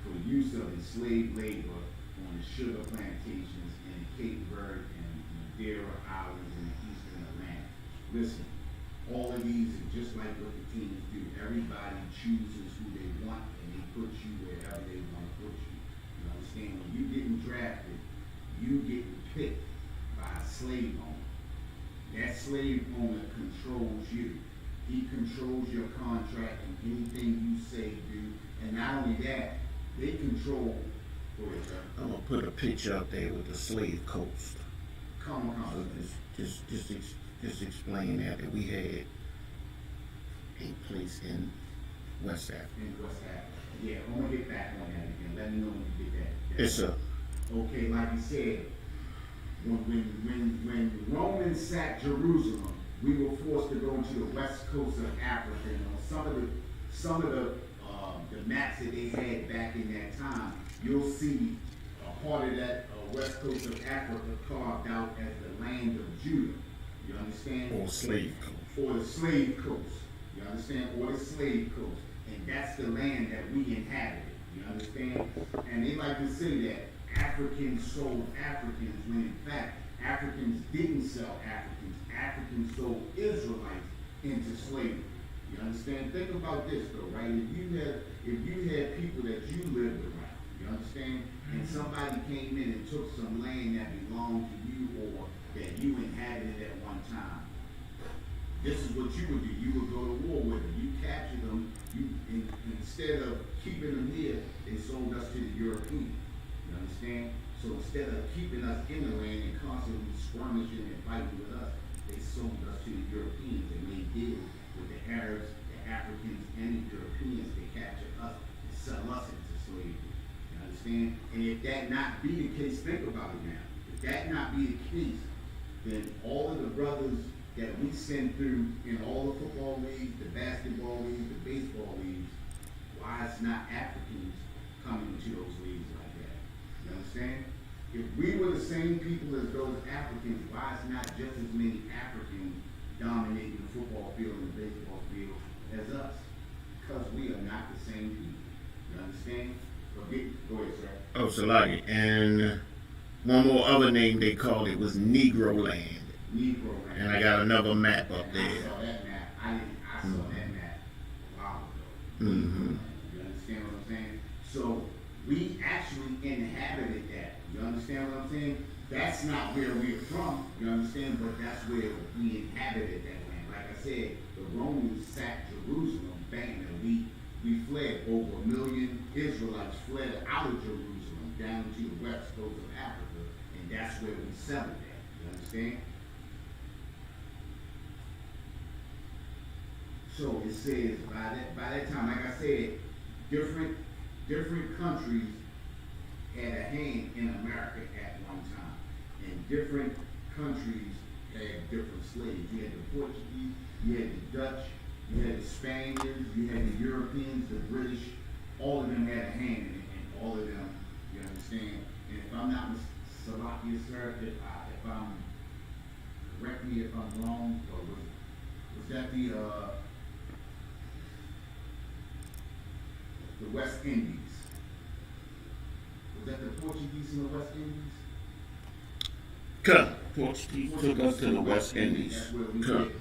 for use of enslaved labor on the sugar plantations in Cape Verde and Madeira Islands in the eastern Atlantic. Listen, all of these are just like what the teams do. Everybody chooses who they want and they put you wherever they want to put you. You understand? When you getting drafted, you getting picked by a slave owner. That slave owner controls you. He controls your contract and anything you say, do. And not only that, they control. I'm gonna put a picture up there with the slave coast. Come on. So just explain that we had a place in West Africa. In West Africa. Yeah, I'm gonna get back on that again. Let me know when you get that. Yes, sir. Okay, like you said, when the Romans sacked Jerusalem, we were forced to go to the west coast of Africa. And on some of the maps that they had back in that time, you'll see a part of that west coast of Africa carved out as the land of Judah. You understand? Or slave coast. Or the slave coast. You understand? Or the slave coast. And that's the land that we inhabited. You understand? And they like to say that Africans sold Africans when in fact Africans didn't sell Africans. Africans sold Israelites into slavery. You understand? Think about this though, right? If you had people that you lived around, you understand? And somebody came in and took some land that belonged to you or that you inhabited at one time. This is what you would do. You would go to war with them. You captured them. Instead of keeping them here, they sold us to the Europeans. You understand? So instead of keeping us in the land and constantly skirmishing and fighting with us, they sold us to the Europeans and made deals with the Arabs, the Africans, and the Europeans to capture us and sell us into slavery. You understand? And if that not be the case, think about it now. If that not be the case, then all of the brothers that we send through in all the football leagues, the basketball leagues, the baseball leagues, why it's not Africans coming to those leagues like that? You understand? If we were the same people as those Africans, why is not just as many Africans dominating the football field and the baseball field as us? Because we are not the same people. You understand? Go ahead, sir. Oh, Salagi. And one more other name they called it was Negro Land. Negro land. And I got another map up And there. I saw that map. I saw that map a while ago. Mm-hmm. You understand what I'm saying? So we actually inhabited that. You understand what I'm saying? That's not where we're from. You understand? But that's where we inhabited that land. Like I said, the Romans sacked Jerusalem. Bang, and we fled. Over 1 million Israelites fled out of Jerusalem down to the west coast of Africa, and that's where we settled at. You understand? So it says by that time, like I said, different countries had a hand in America at one time, and different countries had different slaves. You had the Portuguese, you had the Dutch, you had the Spaniards, you had the Europeans, the British. All of them had a hand in it, and all of them, you understand. And if I'm not Salakia, sir, if I'm correct me if I'm wrong, or was that the West Indies? Was that the Portuguese in the West Indies? Come. Portuguese took us to the West Indies. That's where we Come. get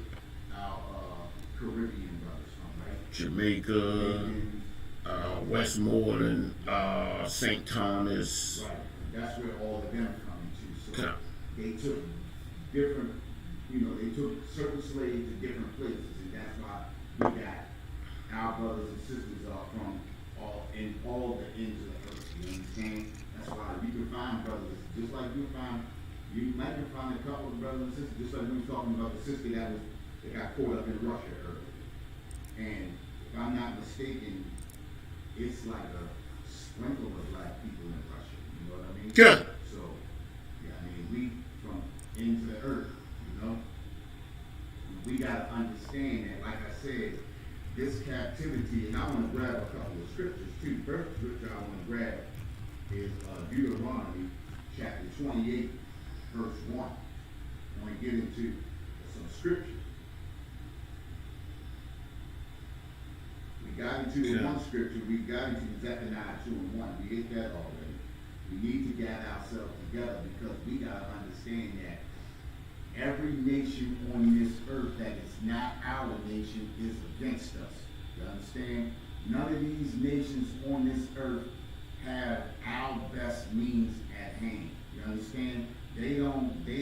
our Caribbean brothers from, right? Jamaica, Westmoreland, St. Thomas. Right. That's where all of them come into. So Come. they took different, they took certain slaves to different places, and that's why we got our brothers and sisters are from all the ends of the earth. You understand? That's why you can find brothers, just like you might find a couple of brothers and sisters, just like we were talking about the sister that got caught up in Russia earlier. And if I'm not mistaken, it's like a sprinkle of black people in Russia. You know what I mean? Good. So, yeah, I mean, we from into the earth, we gotta understand that, like I said, this captivity, and I want to grab a couple of scriptures too. First scripture I want to grab is Deuteronomy chapter 28, verse 1. I want to get into some scripture. We got into the one scripture, we got into Zephaniah 2 and 1. We hit that already. We need to gather ourselves together because we got to understand that every nation on this earth that is not our nation is against us. You understand? None of these nations on this earth have our best means at hand. You understand? They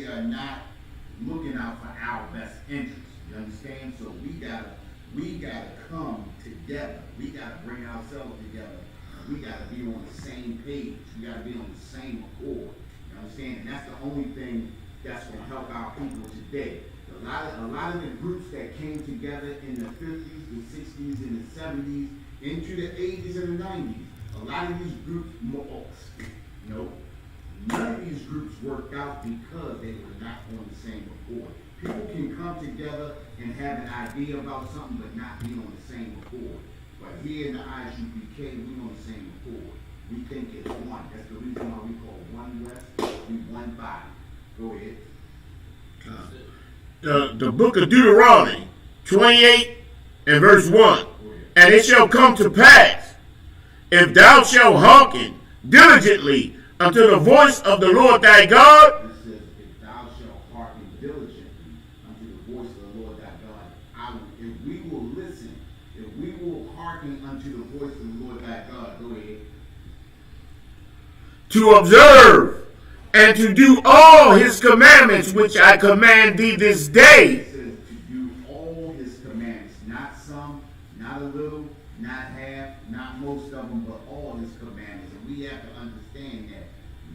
are not looking out for our best interests. You understand? So we gotta come together. We gotta bring ourselves together. We gotta be on the same page. We gotta be on the same accord. You understand? And that's the only thing that's going to help our people today. A lot of the groups that came together in the 50s, the 60s, and the 70s, into the 80s and the 90s, a lot of these groups, none of these groups worked out because they were not on the same accord. People can come together and have an idea about something but not be on the same accord. But here in the ISUPK, we're on the same accord. We think it's one. That's the reason why we call one West, we one body. Go ahead. The book of Deuteronomy 28 and verse 1. And it shall come to pass, if thou shalt hearken diligently unto the voice of the Lord thy God. It says, if thou shalt hearken diligently unto the voice of the Lord thy God, if we will listen, if we will hearken unto the voice of the Lord thy God, go ahead. to observe and to do all his commandments which I command thee this day. It says to do all his commandments, not some, not a little, not half, not most of them, but all his commandments. And we have to understand that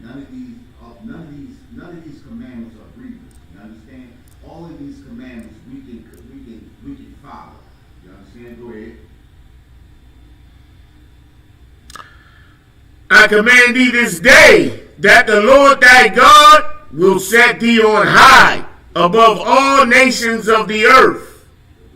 none of these commandments are grievous. You understand? All of these commandments we can follow. You understand? Go ahead. I command thee this day that the Lord thy God will set thee on high above all nations of the earth.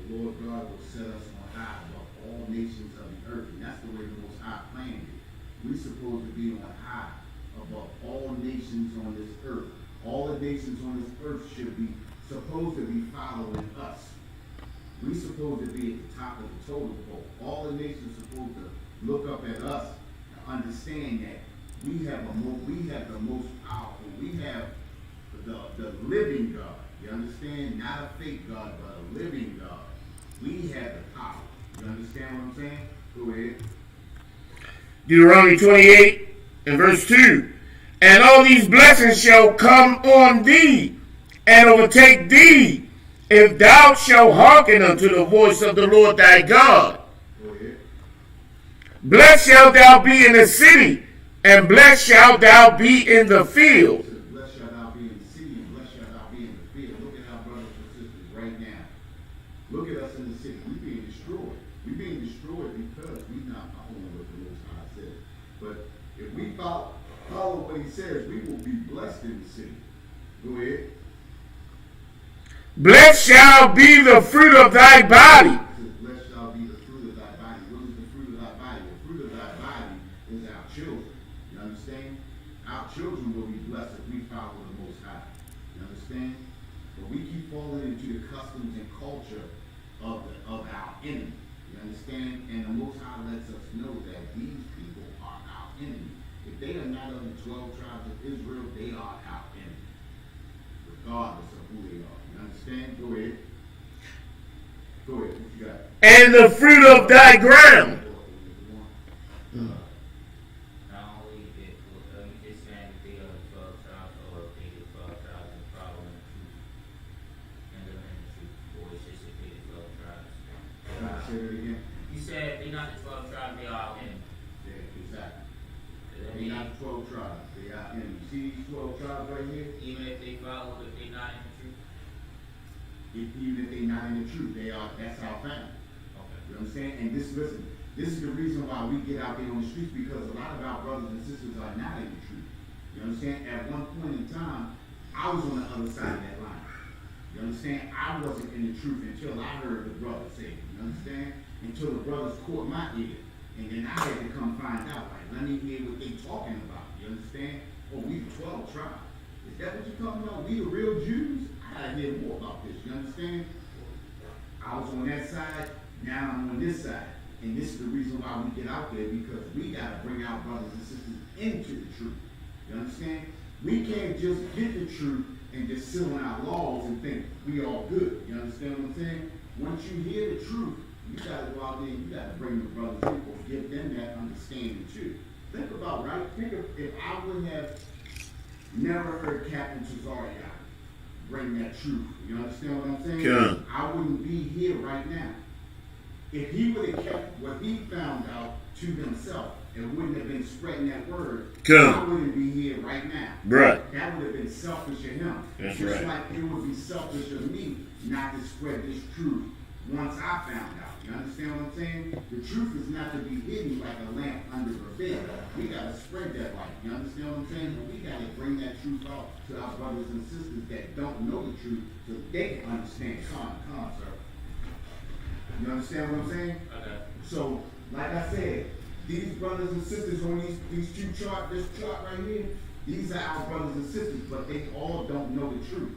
The Lord God will set us on high above all nations of the earth. And that's the way the Most High planned it. We're supposed to be on high above all nations on this earth. All the nations on this earth should be supposed to be following us. We're supposed to be at the top of the totem pole. All the nations are supposed to look up at us and understand that we have the most powerful. We have the living God. You understand? Not a fake God, but a living God. We have the power. You understand what I'm saying? Go ahead. Deuteronomy 28 and verse 2. And all these blessings shall come on thee and overtake thee, if thou shalt hearken unto the voice of the Lord thy God. Go ahead. Blessed shalt thou be in the city, and blessed shalt thou be in the field. Blessed shalt thou be in the city, and blessed shalt thou be in the field. Look at our brothers and sisters right now. Look at us in the city. We're being destroyed. We're being destroyed because we're not following what the Most High said. But if we follow what he says, we will be blessed in the city. Go ahead. Blessed shall be the fruit of thy body. Blessed shall be the fruit of thy body. What is the fruit of thy body? The fruit of thy body is our children. You understand? Our children will be blessed if we follow the Most High. You understand? But we keep falling into the customs and culture of our enemy. You understand? And the Most High lets us know that these people are our enemy. If they are not of the 12 tribes of Israel, they are our enemy, regardless of who they are. You understand? Go ahead. Go ahead. What you got? And the fruit of thy ground. Not only you just saying that they are the 12 tribes, or they the 12 tribes and following the truth and living in the truth, or it's just if they the 12 tribes. Say that again. You said they're not the 12 tribes, they are our enemy. Yeah, exactly. That They means not 12 tribes. They are enemies. See these 12 tribes right here? even if they follow, if they're not in the truth. Even if they're not in the truth, that's our family. Okay. You understand? And this is the reason why we get out there on the streets, because a lot of our brothers and sisters are not in the truth. You understand? At one point in time, I was on the other side of that line. You understand? I wasn't in the truth until I heard the brothers say it. You understand? Until the brothers caught my ear. And then I had to come find out, like, let me hear what they talking about. You understand? Oh, we the 12 tribes. Is that what you're talking about? We the real Jews? I gotta hear more about this. You understand? I was on that side, now I'm on this side. And this is the reason why we get out there, because we gotta bring our brothers and sisters into the truth. You understand? We can't just get the truth and just sit on our laws and think we all good. You understand what I'm saying? Once you hear the truth, you gotta go out there and you gotta bring the brothers people, give them that understanding too. Think about, right? Think of if I would have never heard Captain Cesario bring that truth. You understand what I'm saying? Yeah. I wouldn't be here right now. If he would have kept what he found out to himself and wouldn't have been spreading that word, Yeah. I wouldn't be here right now. Right. That would have been selfish of him. That's Just right. like it would be selfish of me not to spread this truth once I found out. You understand what I'm saying? The truth is not to be hidden like a lamp under a bed. We gotta spread that light. You understand what I'm saying? But we gotta bring that truth out to our brothers and sisters that don't know the truth so they can understand. Come on, sir. You understand what I'm saying? Okay. So, like I said, these brothers and sisters on these two chart, this chart right here, these are our brothers and sisters, but they all don't know the truth.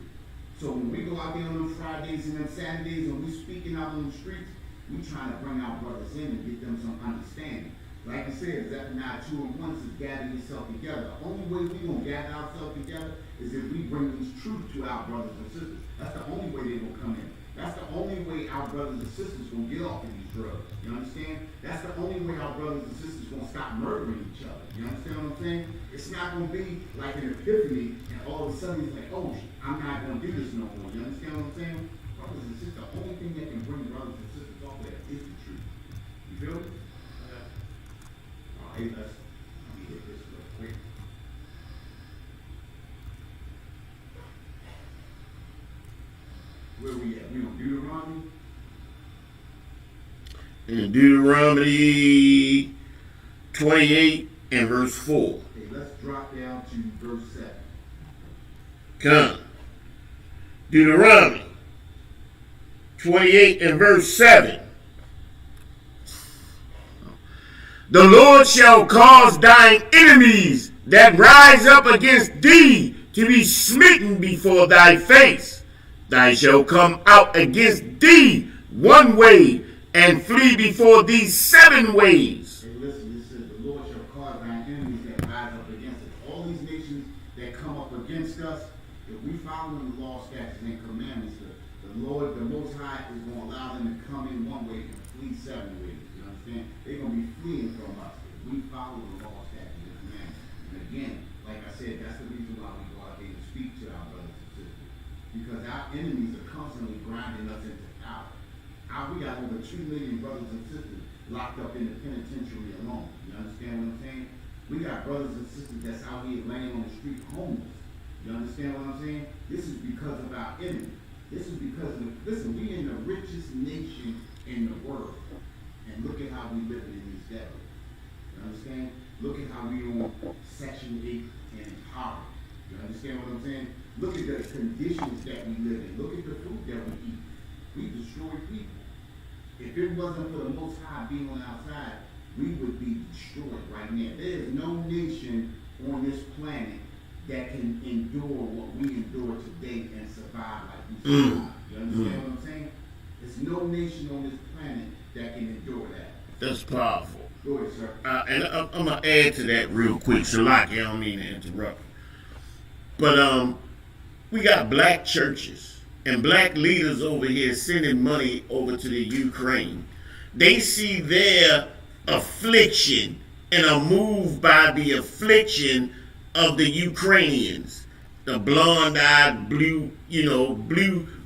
So when we go out there on them Fridays and them Saturdays and we speaking out on the streets, we trying to bring our brothers in and get them some understanding. Like I said, Zephaniah 2 and 1 says gather yourself together. The only way we gonna gather ourselves together is if we bring this truth to our brothers and sisters. That's the only way they gonna come in. That's the only way our brothers and sisters gonna get off of these drugs. You understand? That's the only way our brothers and sisters gonna stop murdering each other. You understand what I'm saying? It's not gonna be like an epiphany and all of a sudden it's like, oh, I'm not gonna do this no more. You understand what I'm saying? Brothers and sisters, the only thing that can bring brothers and sisters off of that is the truth. You feel me? All right, let me hit this real quick. Where we at? We on Deuteronomy? In Deuteronomy 28 and verse 4. Okay, let's drop down to verse 7. Come. Deuteronomy 28 and verse 7. The Lord shall cause thine enemies that rise up against thee to be smitten before thy face. Thou shalt come out against thee one way and flee before thee 7 ways. Hey, listen, it says the Lord shall cause thine enemies that rise up against us. All these nations that come up against us, if we follow the law, statutes, and commandments, the Lord, the Most High, is going to allow them to come in one way and flee 7 ways. You understand? They're going to be fleeing from us if we follow the law, statutes, and commandments. And again, like I said, that's the reason why we go out there and speak to our brothers and sisters. Because our enemies are constantly grinding us into power. We got over 2 million brothers and sisters locked up in the penitentiary alone. You understand what I'm saying? We got brothers and sisters that's out here laying on the street homeless. You understand what I'm saying? This is because of our enemy. This is because of, listen, we in the richest nation in the world. And look at how we living in these devils. You understand? Look at how we on Section 8 and empowered. You understand what I'm saying? Look at the conditions that we live in. Look at the food that we eat. We destroy people. If it wasn't for the Most High being on our side, we would be destroyed right now. There is no nation on this planet that can endure what we endure today and survive like we survive. You understand what I'm saying? There's no nation on this planet that can endure that. That's powerful. Go ahead, sir. And I'm going to add to that real quick. Shalaki, I don't mean to interrupt. But we got black churches and black leaders over here sending money over to the Ukraine. They see their affliction and are moved by the affliction of the Ukrainians. The blonde-eyed,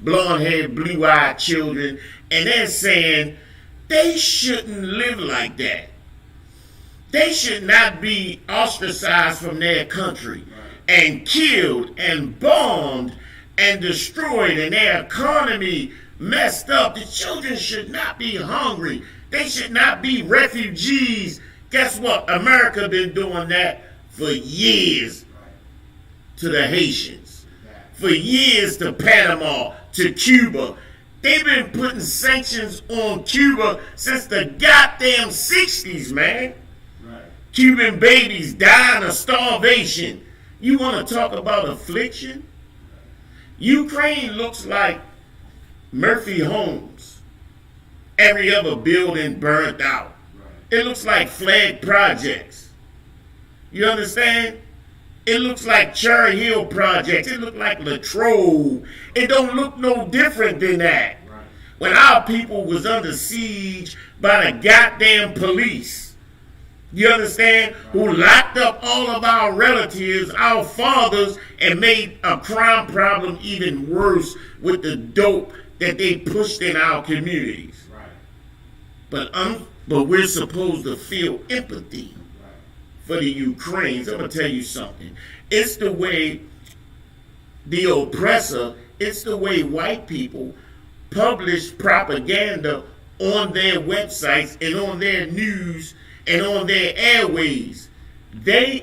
blonde-haired, blue-eyed children. And they're saying they shouldn't live like that. They should not be ostracized from their country and killed and bombed and destroyed and their economy messed up. The children should not be hungry. They should not be refugees. Guess what? America been doing that for years to the Haitians, for years to Panama, to Cuba. They've been putting sanctions on Cuba since the goddamn 60s, man. Cuban babies dying of starvation. You want to talk about affliction? Ukraine looks like Murphy Homes. Every other building burnt out. It looks like flag projects. You understand? It looks like Cherry Hill projects. It looks like Latrobe. It don't look no different than that. When our people was under siege by the goddamn police. You understand? Who locked up all of our relatives, our fathers, and made a crime problem even worse with the dope that they pushed in our communities. But we're supposed to feel empathy for the Ukrainians. I'm going to tell you something. It's the way the oppressor, it's the way white people publish propaganda on their websites and on their news and on their airways. They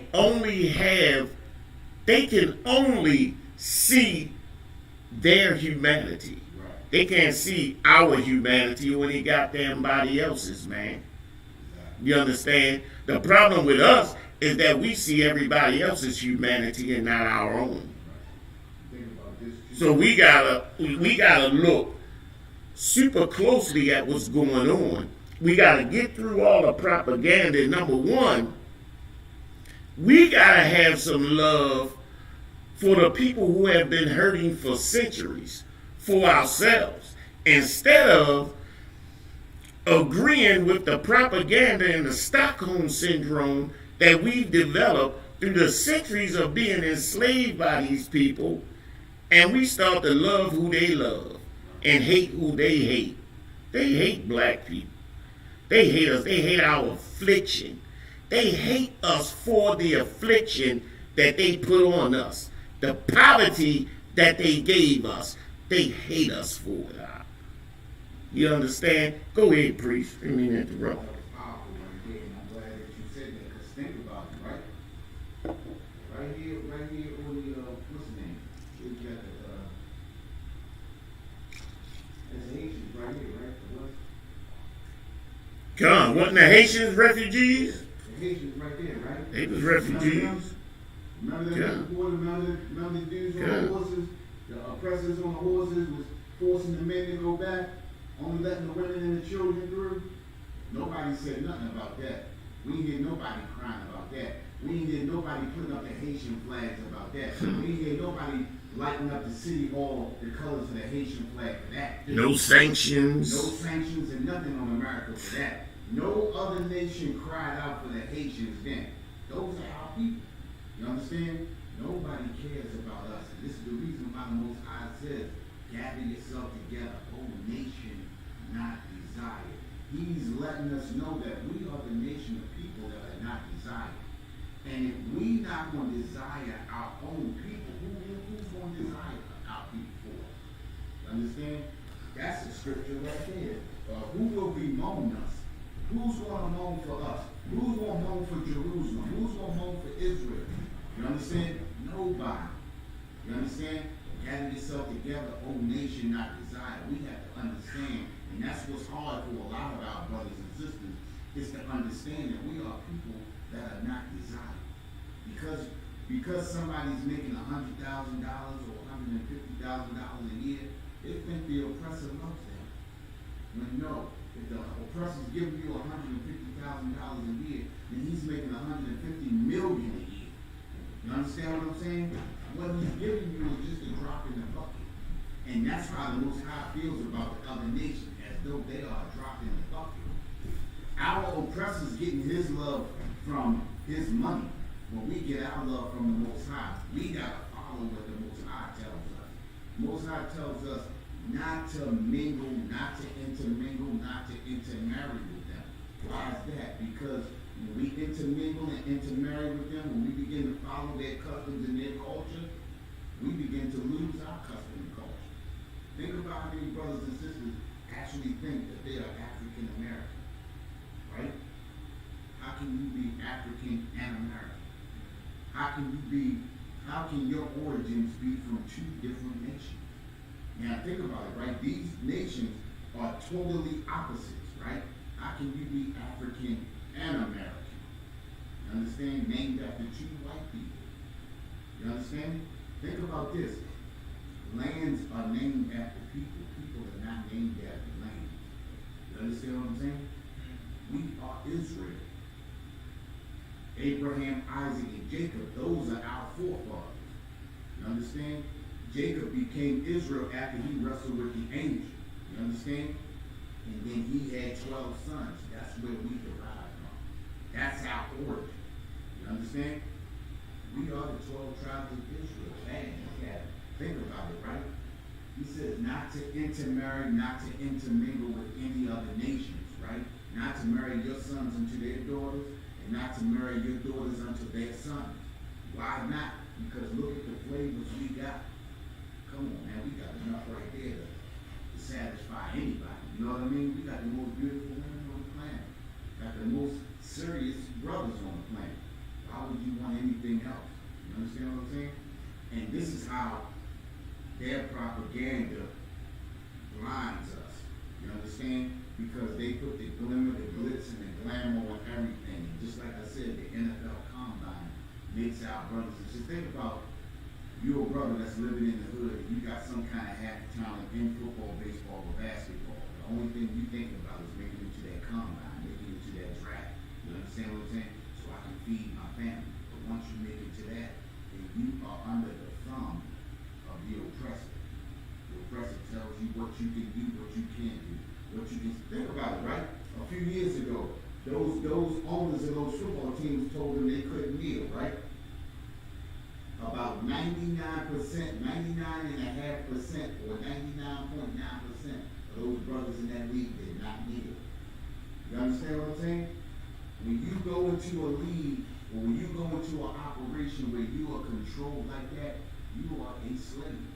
can only see their humanity. They can't see our humanity or any goddamn body else's, man. You understand? The problem with us is that we see everybody else's humanity and not our own. So we gotta look super closely at what's going on. We got to get through all the propaganda. Number one, we got to have some love for the people who have been hurting for centuries, for ourselves. instead of agreeing with the propaganda and the Stockholm syndrome that we've developed through the centuries of being enslaved by these people, and we start to love who they love and hate who they hate. They hate black people. They hate us. They hate our affliction. They hate us for the affliction that they put on us, the poverty that they gave us. They hate us for it. You understand? Go ahead, priest. I mean, interrupt. That was powerful right there, and I'm glad that you said that, because think about it, right? Right here on the, what's the name? We got the, that's Haitians right here, right? The what? God, wasn't the Haitians refugees? The Haitians right there, right? They was refugees. Remember that? Yeah. Remember the dudes on the horses? The oppressors on the horses was forcing the men to go back, only letting the women and the children through. Nobody said nothing about that. We ain't hear nobody crying about that. We ain't hear nobody putting up the Haitian flags about that. We ain't hear nobody lighting up the city hall, the colors of the Haitian flag for that. No sanctions. No sanctions and nothing on America for that. No other nation cried out for the Haitians then. Those are our people. You understand? Nobody cares about us. And this is the reason why the Most High says, gather yourself together, O nation, not desire. He's letting us know that we are the nation of people that are not desired. And if we not going to desire our own people, who's going to desire our people for us? You understand? That's the scripture right there. Who will bemoan us? Who's going to moan for us? Who's going to moan for Jerusalem? Who's going to moan for Israel? You understand? Nobody. You understand? Gather yourself together, O nation not desired. We have to understand, and that's what's hard for a lot of our brothers and sisters, is to understand that we are people that are not desired. Because somebody's making $100,000 or $150,000 a year, they think the oppressor loves them. When no, if the oppressor's giving you $150,000 a year, then he's making $150 million a year. You understand what I'm saying? What he's giving you is just a drop in the bucket. And that's how the Most High feels about the other nations, as though they are a drop in the bucket. Our oppressor's getting his love from his money. When we get our love from the Most High, we got to follow what the Most High tells us. The Most High tells us not to mingle, not to intermingle, not to intermarry with them. Why is that? Because when we intermingle and intermarry with them, when we begin to follow their customs and their culture, we begin to lose our custom and culture. Think about how many brothers and sisters actually think that they are African American, right? How can you be African and American? How can your origins be from two different nations? Now think about it, right? These nations are totally opposites, right? How can you be African and American? You understand? Named after two white people. You understand? Think about this. Lands are named after people. People are not named after lands. You understand what I'm saying? We are Israel. Abraham, Isaac, and Jacob, those are our forefathers. You understand? Jacob became Israel after he wrestled with the angel. You understand? And then he had 12 sons. That's where we derived from. That's our origin. You understand? We are the 12 tribes of Israel. Man, think about it, right? He says not to intermarry, not to intermingle with any other nations, right? Not to marry your sons unto their daughters, and not to marry your daughters unto their sons. Why not? Because look at the flavors we got. Come on, man, we got enough right there to satisfy anybody. You know what I mean? We got the most beautiful women on the planet. Got the most serious brothers on the planet. Why would you want anything else? You understand what I'm saying? And this is how their propaganda blinds us. You understand? Because they put the glimmer, the glitz, and the glamour on everything. And just like I said, the NFL Combine makes our brothers and sisters. Think about you're a brother that's living in the hood, and you got some kind of half talent in football, baseball, or basketball. The only thing you thinking about is making it to that combine, making it to that draft. You understand what I'm saying? So I can feed my family. But once you make it to that, then you are under the thumb of the oppressor. The oppressor tells you what what you can do, what you can't do, what you can think about it, right? A few years ago, those owners of those football teams told them they couldn't kneel, right? About 99%, 99.5%, or 99.9% of those brothers in that league did not kneel. You understand what I'm saying? When you go into a league, or when you go into an operation where you are controlled like that, you are a slave.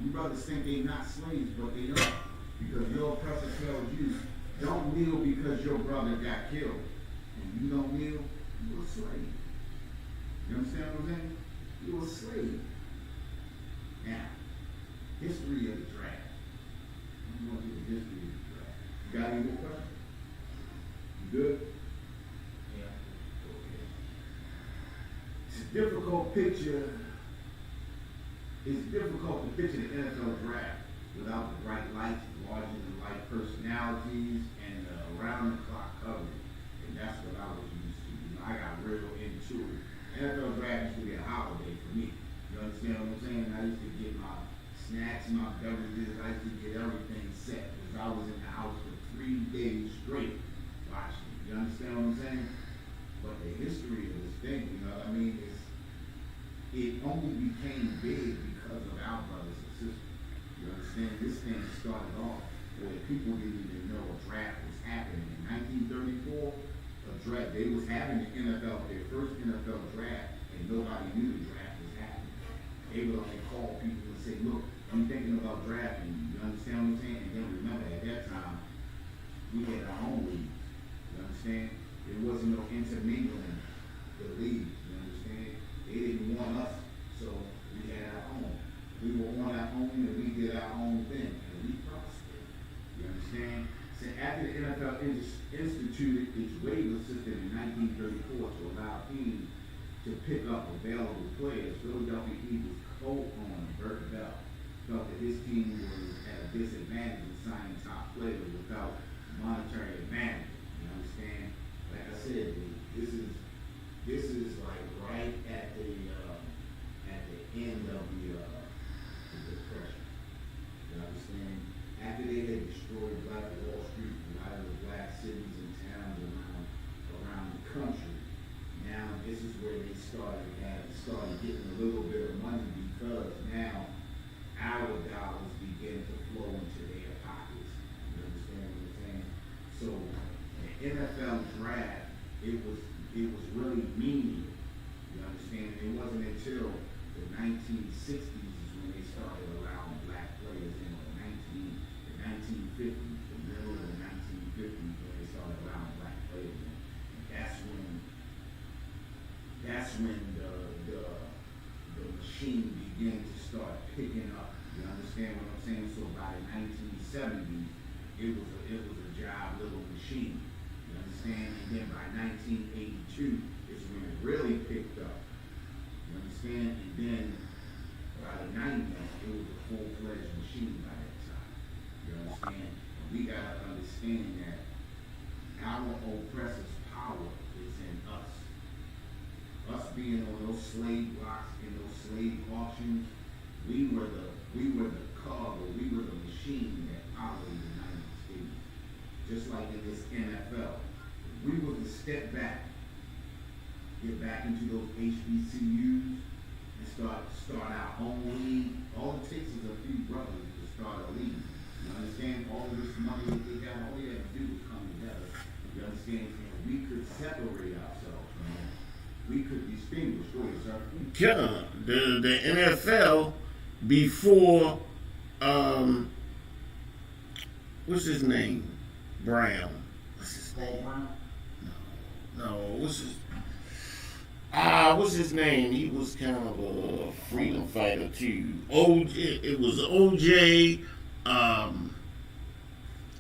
You brothers think they're not slaves, but they are. Because your oppressor tells you, don't kneel because your brother got killed. When you don't kneel, you're a slave. You understand what I'm saying? You're a slave. Now, history of the draft. I'm going to do the history of the draft. You got any more questions? You good? Yeah. Okay. It's a difficult picture. It's difficult to picture the NFL draft without the bright lights, larger-than-life personalities, and around-the-clock coverage. And that's what I was used to. You know, I got real into it. NFL draft used to be a holiday for me. You understand what I'm saying? I used to get my snacks, my beverages. I used to get everything set because I was in the house for 3 days straight watching. You understand what I'm saying? But the history of this thing, you know what I mean, it only became big because of our brothers and sisters. You understand? This thing started off where people didn't even know a draft was happening. In 1934, they was having the NFL, their first NFL draft, and nobody knew the draft was happening. They would only call people and say, look, I'm thinking about drafting. You understand what I'm saying? And then remember, at that time, we had our own leagues. You understand? There wasn't no intermingling the leagues. You understand? They didn't want us, so we had our own. We were on our own, and we did our own thing, and we prospered. You understand? So after the NFL instituted its waiver system in 1934 to allow teams to pick up available players, Philadelphia Eagles co-owner Burt Bell felt that his team was at a disadvantage in signing top players without monetary advantage. You understand? Like I said, this is like right at the end of the Depression. You understand? After they had destroyed Black Wall Street, a lot of the black cities and towns around the country, now this is where they started getting a little bit of money because now our dollars begin to flow into their pockets. You understand what I'm saying? So the NFL draft, it was really meaningless. You understand? It wasn't until the 1960s is when they started allowing black players in, or the 1950s, the middle of the 1950s, when they started allowing black players in. And that's when the machine began to start picking up. You understand what I'm saying? So by the 1970s, it was a job little machine. You understand? And then by 1982 is when it really picked up. You understand? And then by the 90s, it was a full-fledged machine by that time. You understand? And we gotta understand that our oppressor's power is in us. Us being on those slave blocks and those slave auctions, we were the cargo, we were the machine that powered the United States. Just like in this NFL. We were to step back, get back into those HBCUs, and start our own league. All it takes is a few brothers to start a league. You understand? All of this money that they got, all they had to do was come together. You understand? And we could separate ourselves, man. We could distinguish. Go ahead, sir. Yeah, the NFL before what's his name? Brown. What's his name? No, what's his name? He was kind of a freedom fighter too. It was OJ.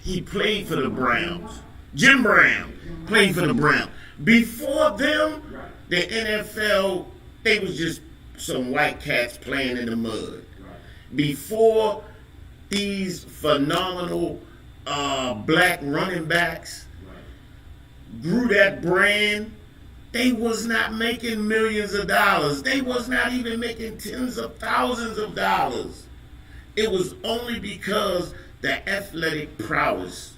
He played for the Browns. Jim Brown played for the Browns. Before them, the NFL, they was just some white cats playing in the mud. Before these phenomenal black running backs grew that brand, they was not making millions of dollars. They was not even making tens of thousands of dollars. It was only because the athletic prowess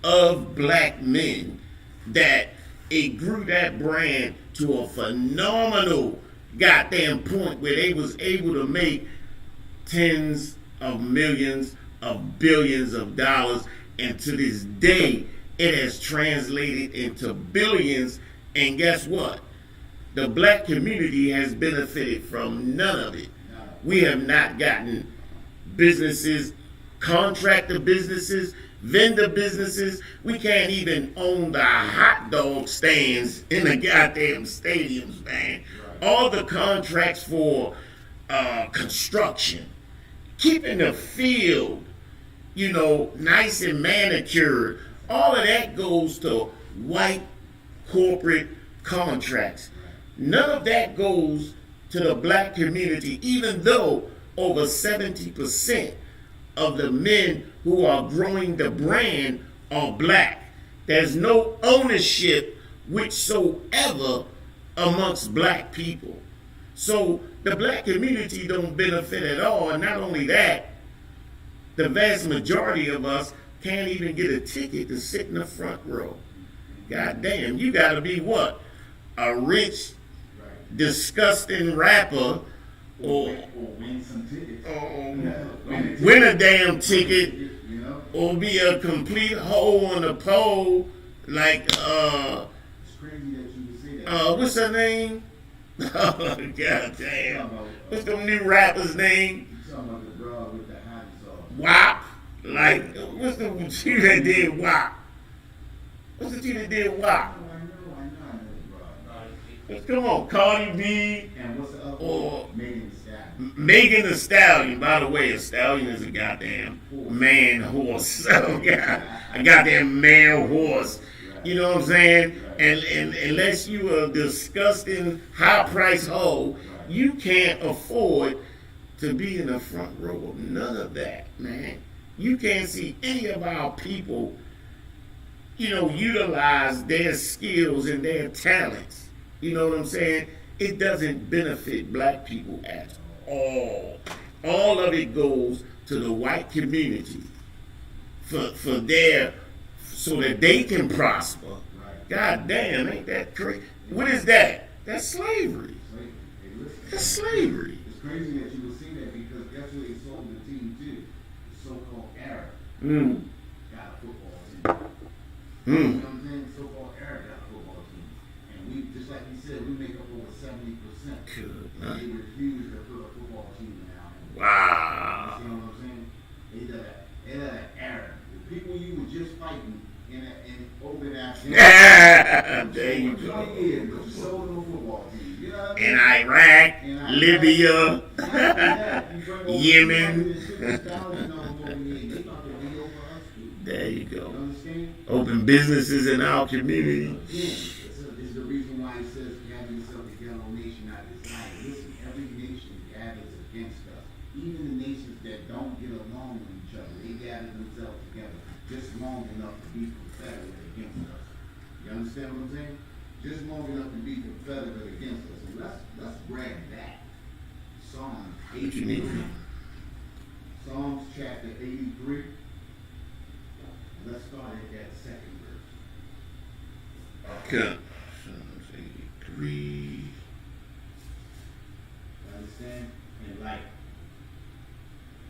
of black men that it grew that brand to a phenomenal goddamn point where they was able to make tens of millions of billions of dollars, and to this day it has translated into billions. And guess what? The black community has benefited from none of it. We have not gotten businesses, contractor businesses, vendor businesses. We can't even own the hot dog stands in the goddamn stadiums, man. All the contracts for construction, keeping the field, nice and manicured, all of that goes to white corporate contracts. None of that goes to the black community, even though over 70% of the men who are growing the brand are black. There's no ownership whatsoever amongst black people. So the black community don't benefit at all. And not only that, the vast majority of us can't even get a ticket to sit in the front row. God damn, you gotta be what? A rich, disgusting rapper or win some tickets. Win a damn ticket, or be a complete hoe on the pole like It's crazy that you would say that. what's her name? Oh god damn. What's the new rapper's name? You talking about the broad with the hottie sauce. WAP. Like, what's the dude that did WAP? What's the dude that did WAP? I know, Come on, Cardi B. And what's the other or one? Megan Thee Stallion. Megan Thee Stallion. By the way, a stallion is a goddamn man horse. A goddamn male horse. You know what I'm saying? And unless you are a disgusting high-priced hoe, you can't afford to be in the front row of none of that, man. You can't see any of our people, utilize their skills and their talents. You know what I'm saying? It doesn't benefit black people at all. All of it goes to the white community so that they can prosper. God damn, ain't that crazy? What is that? That's slavery. That's slavery. It's crazy that you would see that because guess who they sold the team to? The so-called Arab. Got a football team. You know what I'm saying? So-called Arab got a football team. And we, just like you said, we make up over 70%. They refuse to put a football team in our home. Wow. You see what I'm saying? They let an Arab. The people you were just fighting in open Afghanistan. There you go. 20 years, but you sold them a football team. You know what I mean? In Iraq, Libya, Yemen. There you go. Open businesses in our community. This is the reason why he says, gather yourself together, O nation, I desire. Listen, every nation gathers against us. Even the nations that don't get along with each other, they gather themselves together just long enough to be confederate against us. You understand what I'm saying? Just long enough to be confederate against us. And let's grab that. Psalms 83. Psalms chapter 83. Let's start at that second verse. Okay. Psalms 83. Understand? And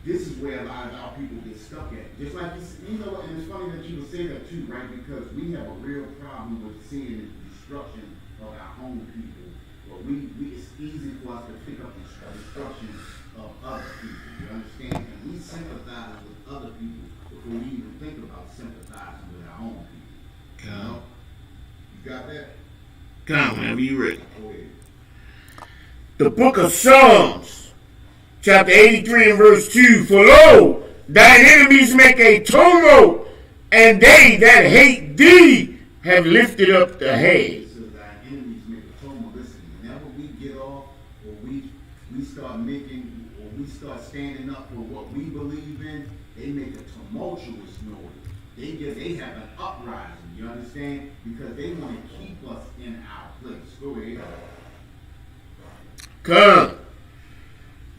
this is where a lot of our people get stuck at. Just like this, and it's funny that you would say that too, right? Because we have a real problem with seeing the destruction of our own people. But it's easy for us to pick up the destruction of other people. You understand? And we sympathize with other people before we even think about sympathizing with our own people. You know? You got that? Come on, whenever you ready. Go ahead. The book of Psalms, chapter 83 and verse 2. For lo, thine enemies make a tumult, and they that hate thee have lifted up the head. So thine enemies make a tumult. Listen, whenever we get off, or we start standing up for what we believe in, they make a tumultuous noise. They have an uprising. You understand? Because they want to keep us in our place. Go ahead. Come.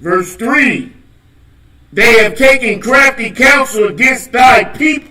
Verse 3. They have taken crafty counsel against thy people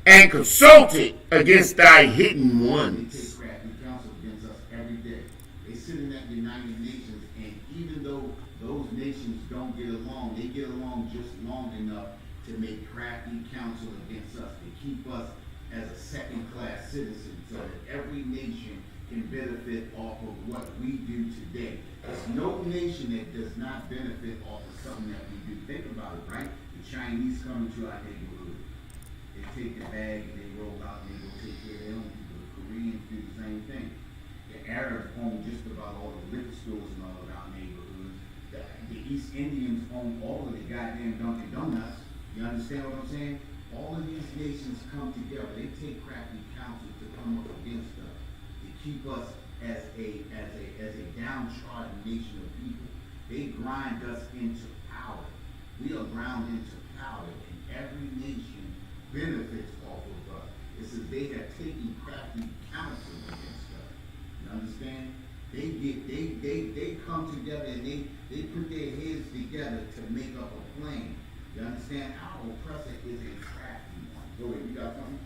and consulted against thy hidden They ones. take crafty counsel against us every day. They sit in that United Nations, and even though those nations don't get along, they get along just long enough to make crafty counsel against us, to keep us as a second-class citizen, so that every nation can benefit off of what we do today. There's no nation that does not benefit off of something that we do. Think about it, right? The Chinese come into our neighborhood. They take the bag and they roll out and they go take care of their own people. The Koreans do the same thing. The Arabs own just about all the liquor stores and all of our neighborhoods. The East Indians own all of the goddamn Dunkin' Donuts. You understand what I'm saying? All of these nations come together. They take crafty counsel to come up against us, to keep us as a downtrodden nation of people. They grind us into power. We are ground into power, and every nation benefits off of us. It says they have taken crafty counsel against us. You understand? They come together and they put their heads together to make up a plan. You understand? Our oppressor is a crafty one. Go ahead, you got something?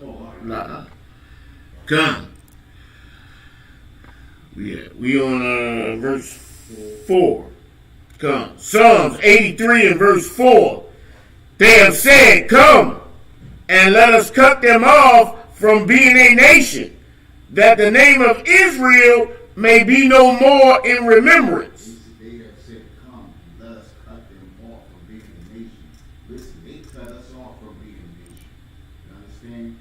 Go on. Nah. Come. We on verse 4. Come. Psalms 83 and verse 4. They have said, come, and let us cut them off from being a nation, that the name of Israel may be no more in remembrance. They have said, come, and let us cut them off from being a nation. Listen, they cut us off from being a nation. You understand?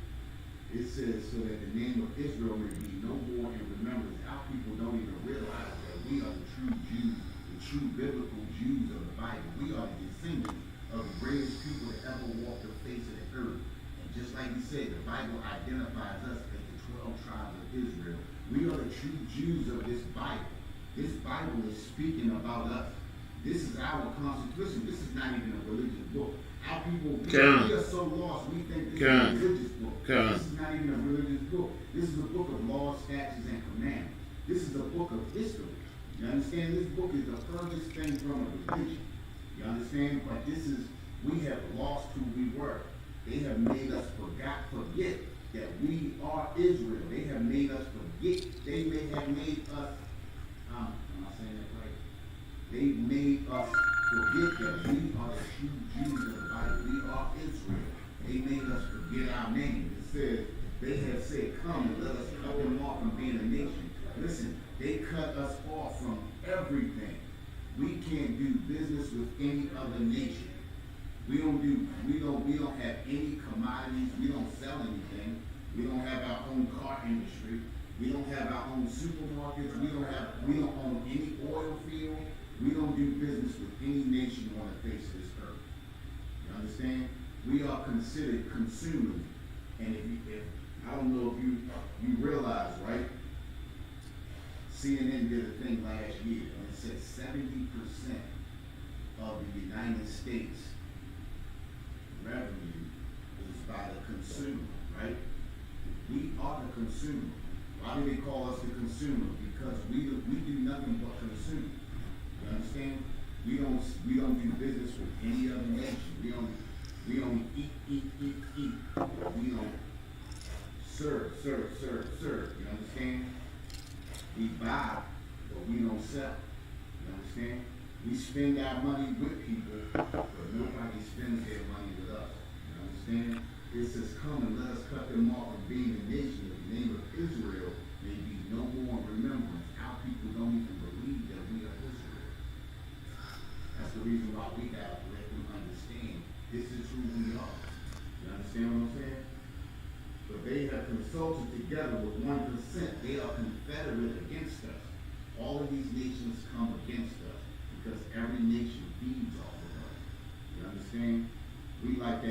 It says, so that the name of Israel may be no more in remembrance. Our people don't even realize that we are the true Jews, the true biblical Jews of the Bible. We are the descendants of the greatest people that ever walked the face of the earth. And just like he said, the Bible identifies us as the 12 tribes of Israel. We are the true Jews of this Bible. This Bible is speaking about us. This is our constitution. This is not even a religious book. Our people, we are so lost, we think this is a religious book. This is not even a religious book. This is a book of laws, statutes, and commandments. This is a book of history. You understand? This book is the furthest thing from a religion. You understand? But this is, we have lost who we were. They have made us forget that we are Israel. They have made us forget. They may have made us, am I saying that right? They made us forget that we are the true Jews of the Bible. We are Israel. They made us forget our name. It says, they have said, come and let us cut them off from being a nation. Listen, they cut us off from everything. We can't do business with any other nation. We don't have any commodities. We don't sell anything. We don't have our own car industry. We don't have our own supermarkets. We don't own any oil field. We don't do business with any nation on the face of this earth. You understand? We are considered consumers. And if I don't know if you realize, right? CNN did a thing last year, and it said 70% of the United States revenue is by the consumer, right? We are the consumer. Why do they call us the consumer? Because we do nothing but consume. You understand? We don't do business with any other nation. We only eat. We don't serve. You understand? We buy, but we don't sell. You understand? We spend our money with people, but nobody spends their money with us. You understand? It says, come and let us cut them off from being a nation. The name of Israel may be no more in remembrance. Our people don't even believe that we are Israel. That's the reason why we got to let them understand this is who we are. You understand what I'm saying? But they have consulted together with 1%. They are confederate against us. All of these nations come against us because every nation feeds off of us. You understand? We like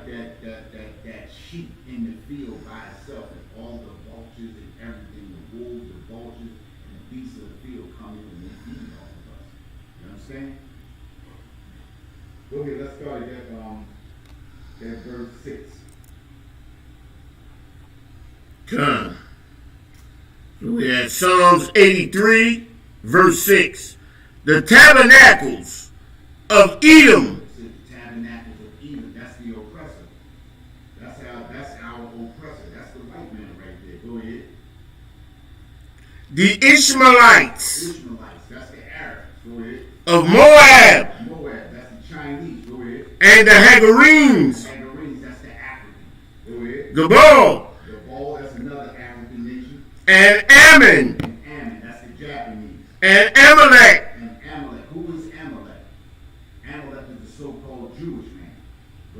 that sheep in the field by itself, and all the vultures and everything, the wolves, the vultures, and the beasts of the field come in and they feed off of us. You understand? Go ahead, let's start at that verse 6. Come. We had Psalms 83, verse 6. the tabernacles of Edom. It said the tabernacles of Edom. That's the oppressor. That's our oppressor. That's the white man right there. Go ahead. The Ishmaelites Ishmaelites. That's the Arabs. Go ahead. of Moab. Moab. That's the Chinese. Go ahead. And the Hagarenes. Hagarenes. That's the African. Go ahead. Gabal. Gabal. That's another African nation. And Ammon. And Ammon. That's the Japanese. And Amalek. And Amalek. Who is Amalek? Amalek is the so-called Jewish man.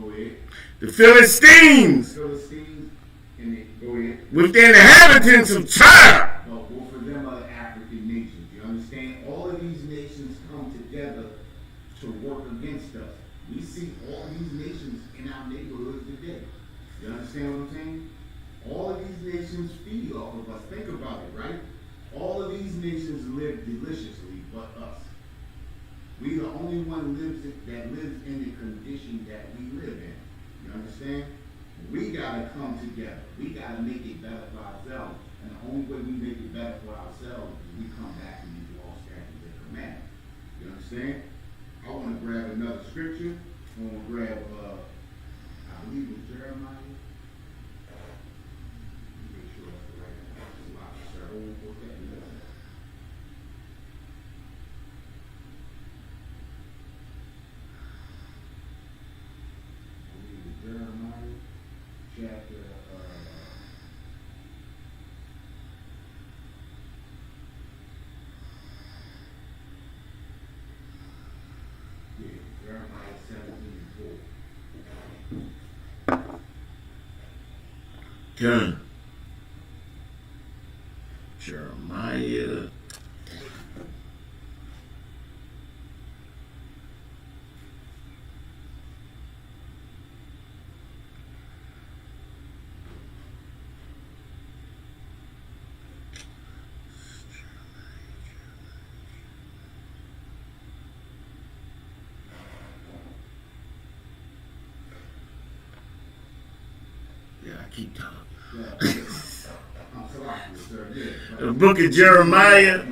Go ahead. The Philistines. Philistines. And they, go ahead. With the inhabitants of Tyre. But both of them are African nations. You understand? All of these nations come together to work against us. We see all these nations in our neighborhoods today. You understand what I'm saying? All of these nations feed off of us. Think about it, right? All of these nations live deliciously, but us. We the only one that lives in the condition that we live in. You understand? We gotta come together. We gotta make it better for ourselves. And the only way we make it better for ourselves is we come back to these laws, statutes, and commandments. You understand? I want to grab another scripture. I want to grab, I believe it's Jeremiah. Make sure that's the right one. That's a lot, sir. Hold on for a second. I believe it's Jeremiah chapter, Jeremiah 17:4. Done. Jeremiah. Yeah, I keep talking. The book of Jeremiah.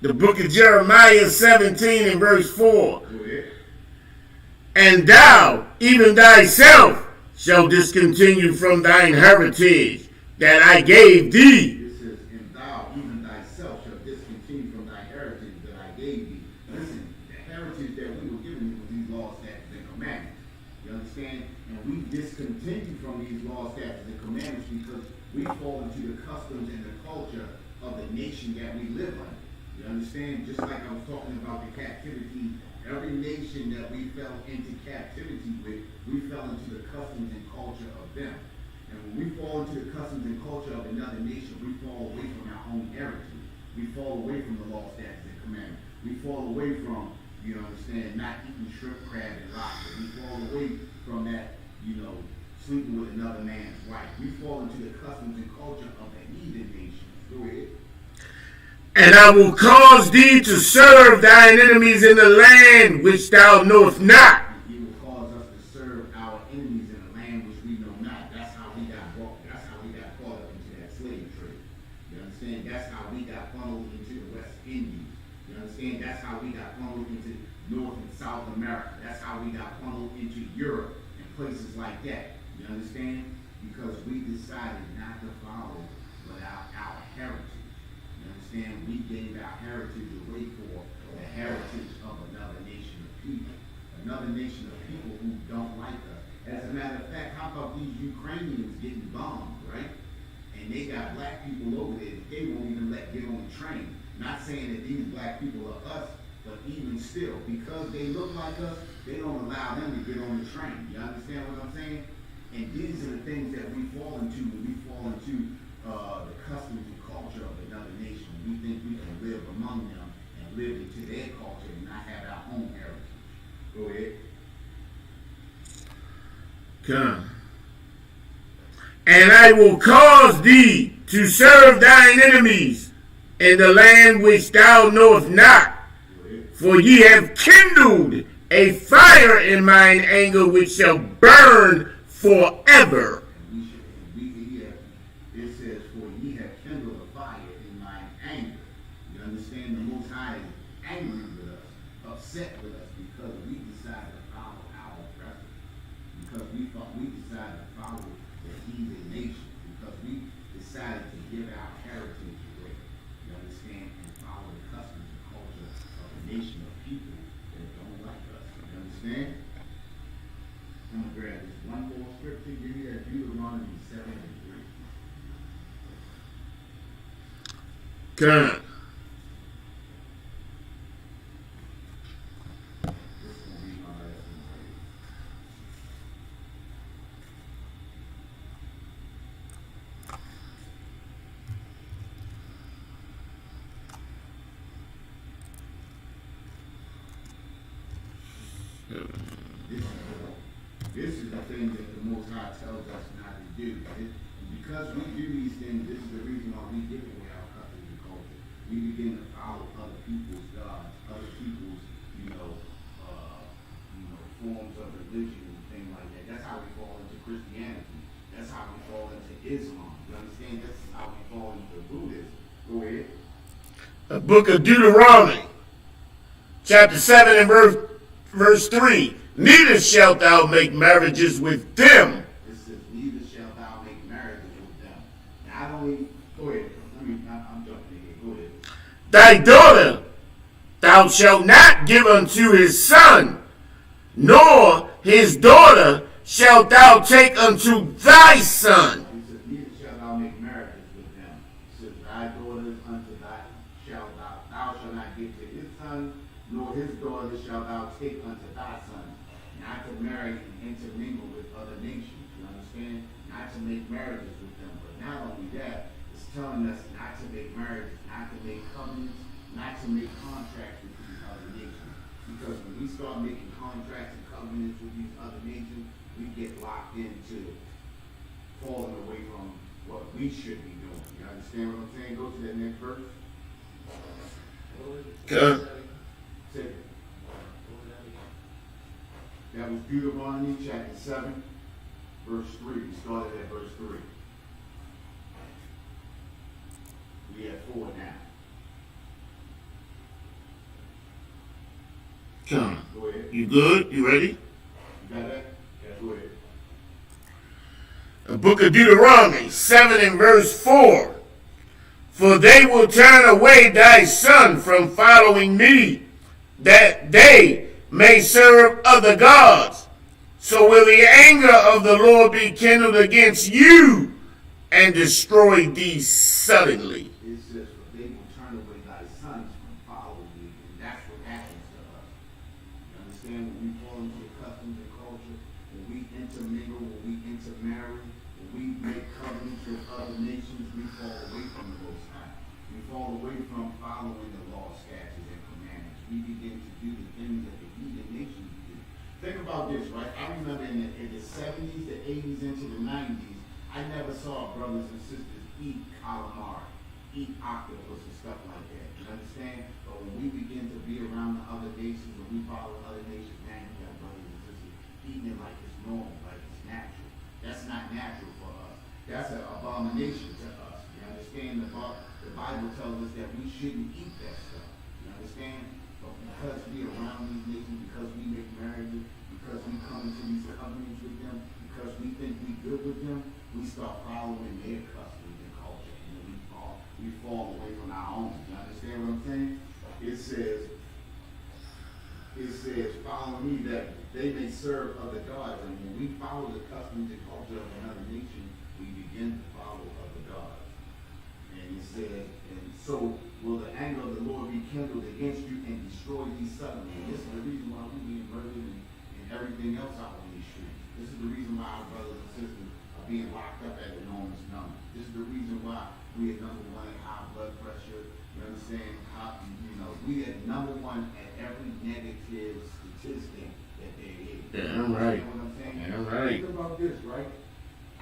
The book of Jeremiah 17 and verse 4. And thou, even thyself, shall discontinue from thine heritage that I gave thee. It says, and thou, even thyself, shall discontinue from thy heritage that I gave thee. Listen, the heritage that we were given was these laws, statutes, and commandments. You understand? And we discontinue from these laws, statutes, and commandments because we fall into the customs and the culture of the nation that we live under. You understand? Just like I was talking about the captivity, every nation that we fell into captivity with, we fell into the customs and culture of them. And when we fall into the customs and culture of another nation, we fall away from our own heritage. We fall away from the law, statutes, and commandments. We fall away from, you understand, not eating shrimp, crab, and lobster. We fall away from that, sleeping with another man's wife. We fall into the customs and culture of the heathen nations. Go ahead. And I will cause thee to serve thine enemies in the land which thou knowest not. He will cause us to serve our enemies in a land which we know not. That's how we got caught up into that slave trade. You understand? That's how we got funneled into the West Indies. You understand? That's how we got funneled into North and South America. That's how we got funneled into Europe and places like that. You understand? Because we decided not to follow without our heritage. You understand? We gave our heritage away for the heritage of another nation of people. Another nation of people who don't like us. As a matter of fact, how about these Ukrainians getting bombed, right? And they got black people over there that they won't even let get on the train. Not saying that these black people are us, but even still, because they look like us, they don't allow them to get on the train. You understand what I'm saying? And these are the things that we fall into when we fall into the customs and culture of another nation. We think we can live among them and live into their culture and not have our own heritage. Go ahead. Come. And I will cause thee to serve thine enemies in the land which thou knowest not. For ye have kindled a fire in mine anger which shall burn forever. It says, for ye have kindled a fire in mine Most High is angry with us, upset with us because we decided to follow our oppressors. Because we decided to follow the heathen nation. Because we decided to give our heritage away. You understand? And follow the customs and culture of a nation of people that don't like us. You understand? I'm gonna grab this one more scripture. Give me that Deuteronomy 7 and 3. Come. This is gonna be my last one right here. This is the thing that the Most High tells us not to do. Because we do these things, this is the reason why we give away our customs and culture. We begin to follow other people's gods, other people's, forms of religion and things like that. That's how we fall into Christianity. That's how we fall into Islam. You understand? That's how we fall into Buddhism. Go ahead. The book of Deuteronomy, chapter 7 and verse 3. Neither shalt thou make marriages with them. It says, neither shalt thou make marriages with them. Now, I don't even, go ahead. I'm jumping in here. Go ahead. Thy daughter thou shalt not give unto his son, nor his daughter shalt thou take unto thy son. It says, neither shalt thou make marriages with them. It says, thy daughters unto thou shalt not give to his son, nor his daughter shalt thou take unto thy son. Not to marry and intermingle with other nations. You understand? Not to make marriages with them. But not only that, it's telling us not to make marriages, not to make covenants, not to make contracts with these other nations. Because when we start making contracts and covenants with these other nations, we get locked into falling away from what we should be doing. You understand what I'm saying? Go to that next verse. Okay. Say it. That was Deuteronomy chapter 7, verse 3. We started at verse 3. We have 4 now. Come. Go ahead. You good? You ready? You got that? Yeah, go ahead. The book of Deuteronomy 7 and verse 4. For they will turn away thy son from following me, that they may serve other gods. So will the anger of the Lord be kindled against you and destroy thee suddenly. It says, for they will turn away thy sons from following thee. And that's what happens to us. You understand? When we fall into customs and culture, when we intermingle, when we intermarry, when we make covenants with other nations, we fall away from the Most High. We fall away from following the law, statutes, and commandments. We begin to do the things that the heathen nations do. Think about this, right? I remember in the 70s, the 80s, into the 90s, I never saw brothers and sisters eat calamari, eat octopus and stuff like that. You understand? But when we begin to be around the other nations, when we follow other nations, man, you got brothers and sisters eating it like it's normal, like it's natural. That's not natural for us. That's an abomination to us. You understand? The Bible tells us that we shouldn't eat that stuff. You understand? But because we're around these nations, because we make marriages, because we come into these covenants with them, because we think we good with them, we start following their customs and culture, and then we fall away from our own. You understand what I'm saying? It says, follow me that they may serve other gods. And when we follow the customs and culture of another nation, we begin to follow other gods. And it says, and so will the anger of the Lord be kindled against you and destroy thee suddenly. And this is the reason why we're being murdered and everything else out on these streets. This is the reason why our brothers and sisters are being locked up at enormous numbers. This is the reason why we are number one at high blood pressure. You understand? We are number one at every negative statistic that there is. Yeah, right. You know what I'm saying? Yeah, right. Think about this, right?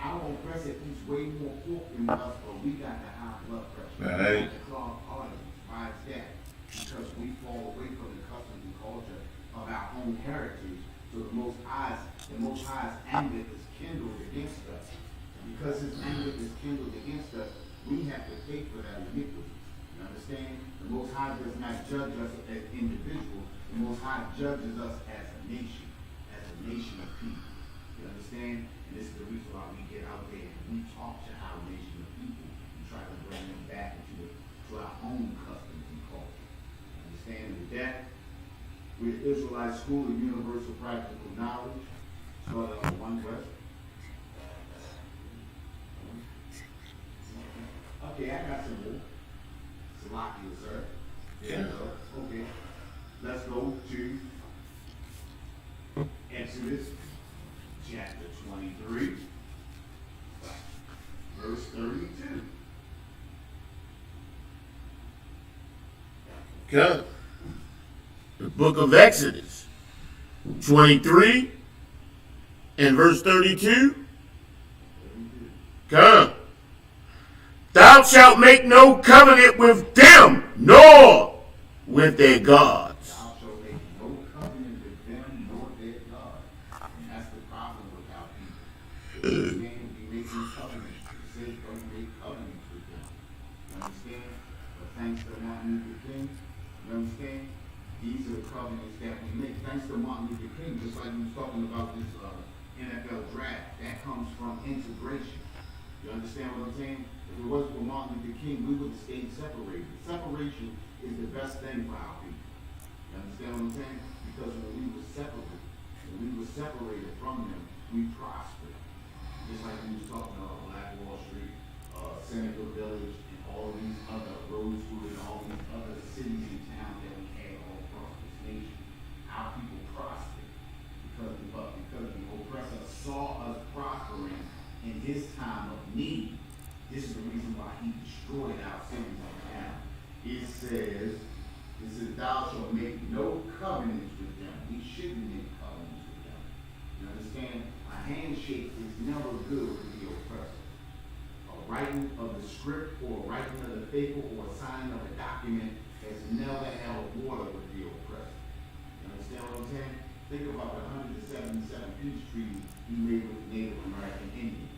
Our oppressor eats way more pork than us, but we got the high blood pressure. Right. We got the clogged arteries. Why is that? Because we fall away from the customs and culture of our own heritage. So the Most High's anger is kindled against us. And because his anger is kindled against us, we have to pay for that iniquity. You understand? The Most High does not judged us as individuals. The Most High judges us as a nation of people. You understand? And this is the reason why we get out there and we talk to our nation of people and try to bring them back to our own customs and culture. You understand? And with that, we're the Israelite School of Universal Practical Knowledge. Started on one question. Okay, I got some more. Salakia, sir. There you go. Okay. Let's go to Exodus chapter 23, verse 32. Okay. The book of Exodus 23 and verse 32. Come. Thou shalt make no covenant with them, nor with their gods. Thou shalt make no covenant with them, nor their God. And that's the problem with our people. They be making covenants. It says don't make covenants with them. You understand? But thanks to Martin Luther King, you understand? These are the covenants that we make. Thanks to Martin Luther King, just like we was talking about this NFL draft, that comes from integration. You understand what I'm saying? If it wasn't for Martin Luther King, we would have stayed separated. Separation is the best thing for our people. You understand what I'm saying? Because when we were separated from them, we prospered. Just like we was talking about Black Wall Street, Senegal Village, and all of these other Rosewood, and all these other cities and towns that we had all across this nation. Our people prospered because the oppressor saw us prospering in his time of need. This is the reason why he destroyed our cities and towns. It says, thou shalt make no covenants with them. We shouldn't make covenants with them. You understand? A handshake is never good with the oppressor. A writing of the script or a writing of the paper or a signing of a document has never held water with the oppressor. You understand what I'm saying? Think about the 177 peace treaties he made with the Native American Indians.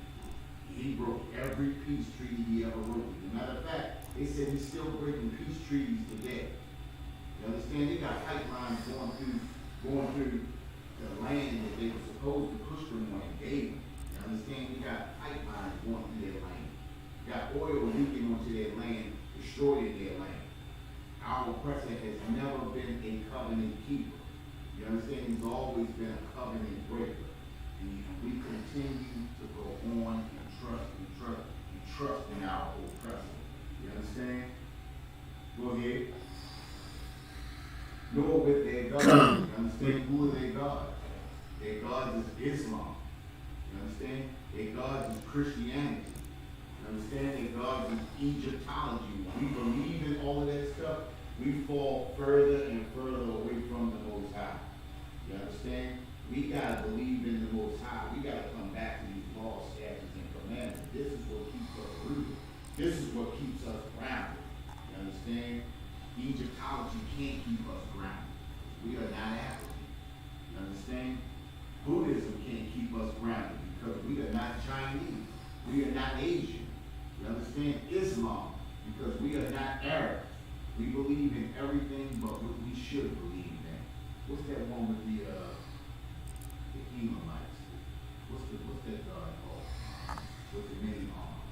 He broke every peace treaty he ever wrote. As a matter of fact, they said he's still breaking peace treaties today. You understand? They got pipelines going through the land that they were supposed to push them on and gave them. You understand? You got pipelines going through their land. You got oil leaking onto their land, destroying their land. Our oppressor has never been a covenant keeper. You understand? He's always been a covenant breaker. And we continue to go on and trust in our oppressor. You understand? Go ahead. Nor with their gods. You understand? Who are their gods? Their gods is Islam. You understand? Their gods is Christianity. You understand? Their gods is Egyptology. When we believe in all of that stuff, we fall further and further away from the Most High. You understand? We gotta believe in the Most High. We gotta come back to these laws, statutes, and commandments. This is what keeps us rooted. This is what keeps us grounded. You understand? Egyptology can't keep us grounded. We are not African. You understand? Buddhism can't keep us grounded because we are not Chinese. We are not Asian. You understand? Islam, because we are not Arabs. We believe in everything but what we should believe in. What's that one with the Elamites? What's that God called? With the many arms.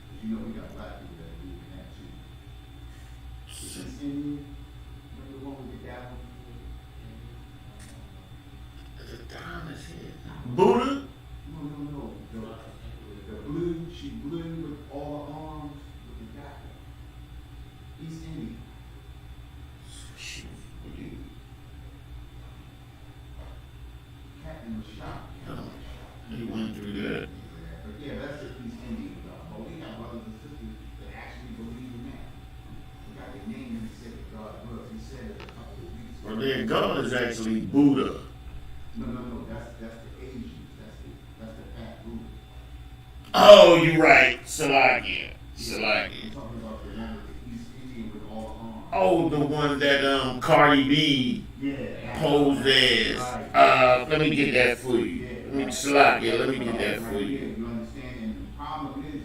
Because you know we got black people that believe in that too. Is this Indian? Remember the one with the devil? The diamond head. Buddha? No. The blue, she blue with all the arms with the devil. He's Indian. Captain was shocked. He went through that. But yeah, that's if he's Indian God. But we got brothers and sisters that actually believe in that. We got the name and he said that God was. He said it a couple of weeks ago. Well, then God is actually Buddha. No. That's the Asians. That's the fat Buddha. Oh, you're right. Salakia. We're talking about the one with the East Indian with all the arms. Oh, the one that Cardi B posed as. Right. Let me get that for you. Let me get that for you. You understand? And the problem is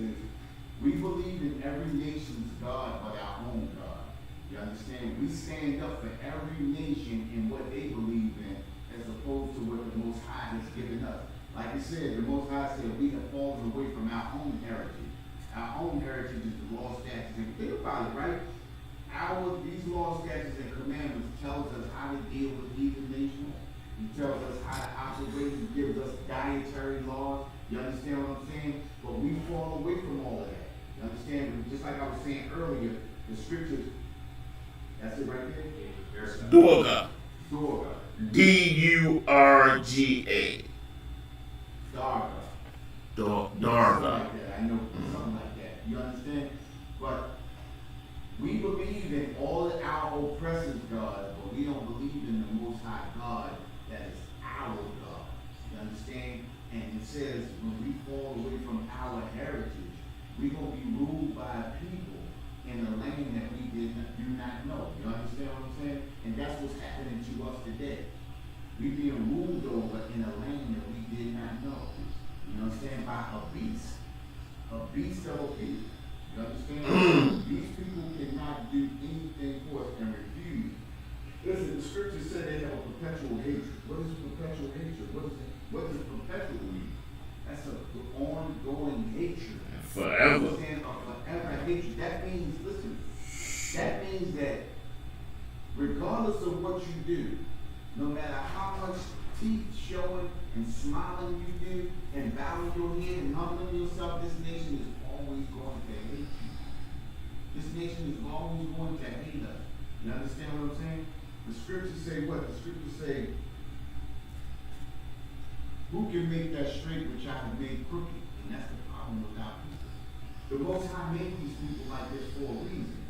we believe in every nation's God but our own God. You You understand? We stand up for every nation in what they believe in, as opposed to what the Most High has given us. Like I said, the Most High said we have fallen away from our own heritage. Our own heritage is the law, statutes, and think about it, right? These law, statutes, and commandments tells us how to deal with heathen nations. He tells us how to operate. He gives us dietary laws. You understand what I'm saying? But we fall away from all of that. You understand? Just like I was saying earlier, the scriptures, that's it right there? Durga. Durga. D-U-R-G-A. Darga. Something Darga. like that. I know something like that. You understand? But we believe in all of our oppressors' God, but we don't believe in the Most High God that is our God. You understand? And it says when we fall away from our heritage, we're going to be ruled by a people in a land that we do not know. You understand what I'm saying? And that's what's happening to us today. We're being ruled over in a land that we did not know. You understand? By a beast of a beast. You understand? These people cannot do anything for us and refuse. Listen, the scripture said they have a perpetual hatred. What is perpetual hatred? What does perpetual mean? That's an ongoing hatred. Forever. You understand? A forever hatred. That means, listen, that means that regardless of what you do, no matter how much teeth showing and smiling you do and bowing your head and humbling yourself, this nation is always going to hate you. This nation is always going to hate us. You understand what I'm saying? The scriptures say what? The scriptures say, who can make that straight which I have made crooked? And that's the problem with our people. The Most High made these people like this for a reason.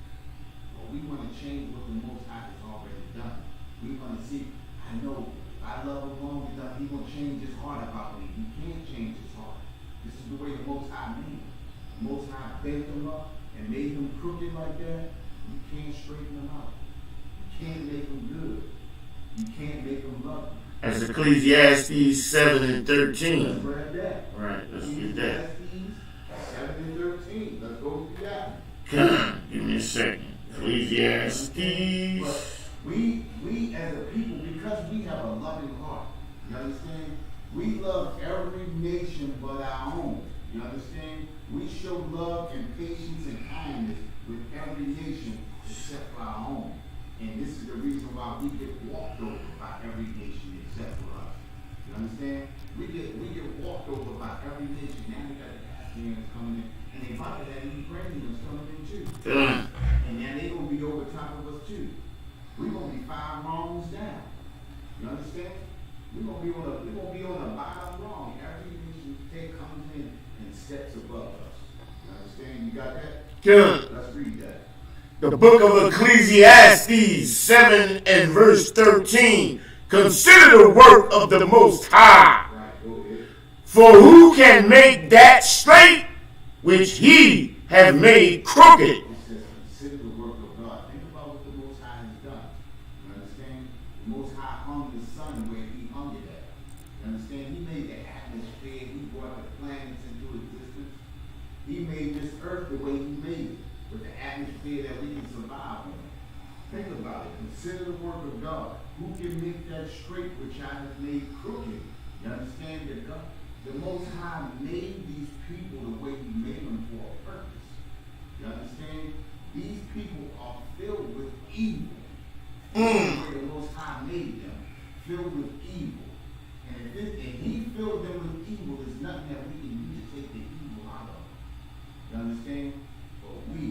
But we want to change what the Most High has already done. We want to see, I know, if I love him long enough, he's going to change his heart about me. He can't change his heart. This is the way the Most High made him. The Most High bent him up and made him crooked like that. You can't straighten him out. You can't make him good. You can't make him love you. As Ecclesiastes 7 and 13. Let's read that. Right, let's get that. Ecclesiastes 7 and 13. Let's go through that. Come on, give me a second. Ecclesiastes. We as a people, because we have a loving heart, you understand? We love every nation but our own. You understand? We show love and patience and kindness with every nation except for our own. And this is the reason why we get walked over by every nation except for us. You understand? We get walked over by every nation. Now we got the Afghans coming in, and they about to have these Ukrainians coming in too. And now they gonna be over top of us too. We're gonna be 5 wrongs down. You understand? We're gonna be on a bottom wrong. Every nation comes in and steps above us. You understand? You got that? Good. Let's read that. The book of Ecclesiastes 7 and verse 13. Consider the work of the Most High. Right, go ahead. For who can make that straight which he have made crooked? It says, consider the work of God. Think about what the Most High has done. You understand? The Most High hung the sun where he hung it at. You understand? He made the atmosphere. He brought the planets into existence. He made this earth the way he made it, with the atmosphere that we can survive in. Think about it. Consider the work of God. Who can make that straight which I have made crooked? You understand that God, the Most High made these people the way he made them for a purpose. You understand? These people are filled with evil. The way the Most High made them, filled with evil. And if he filled them with evil, there's nothing that we can do to take the evil out of them. You understand? But we,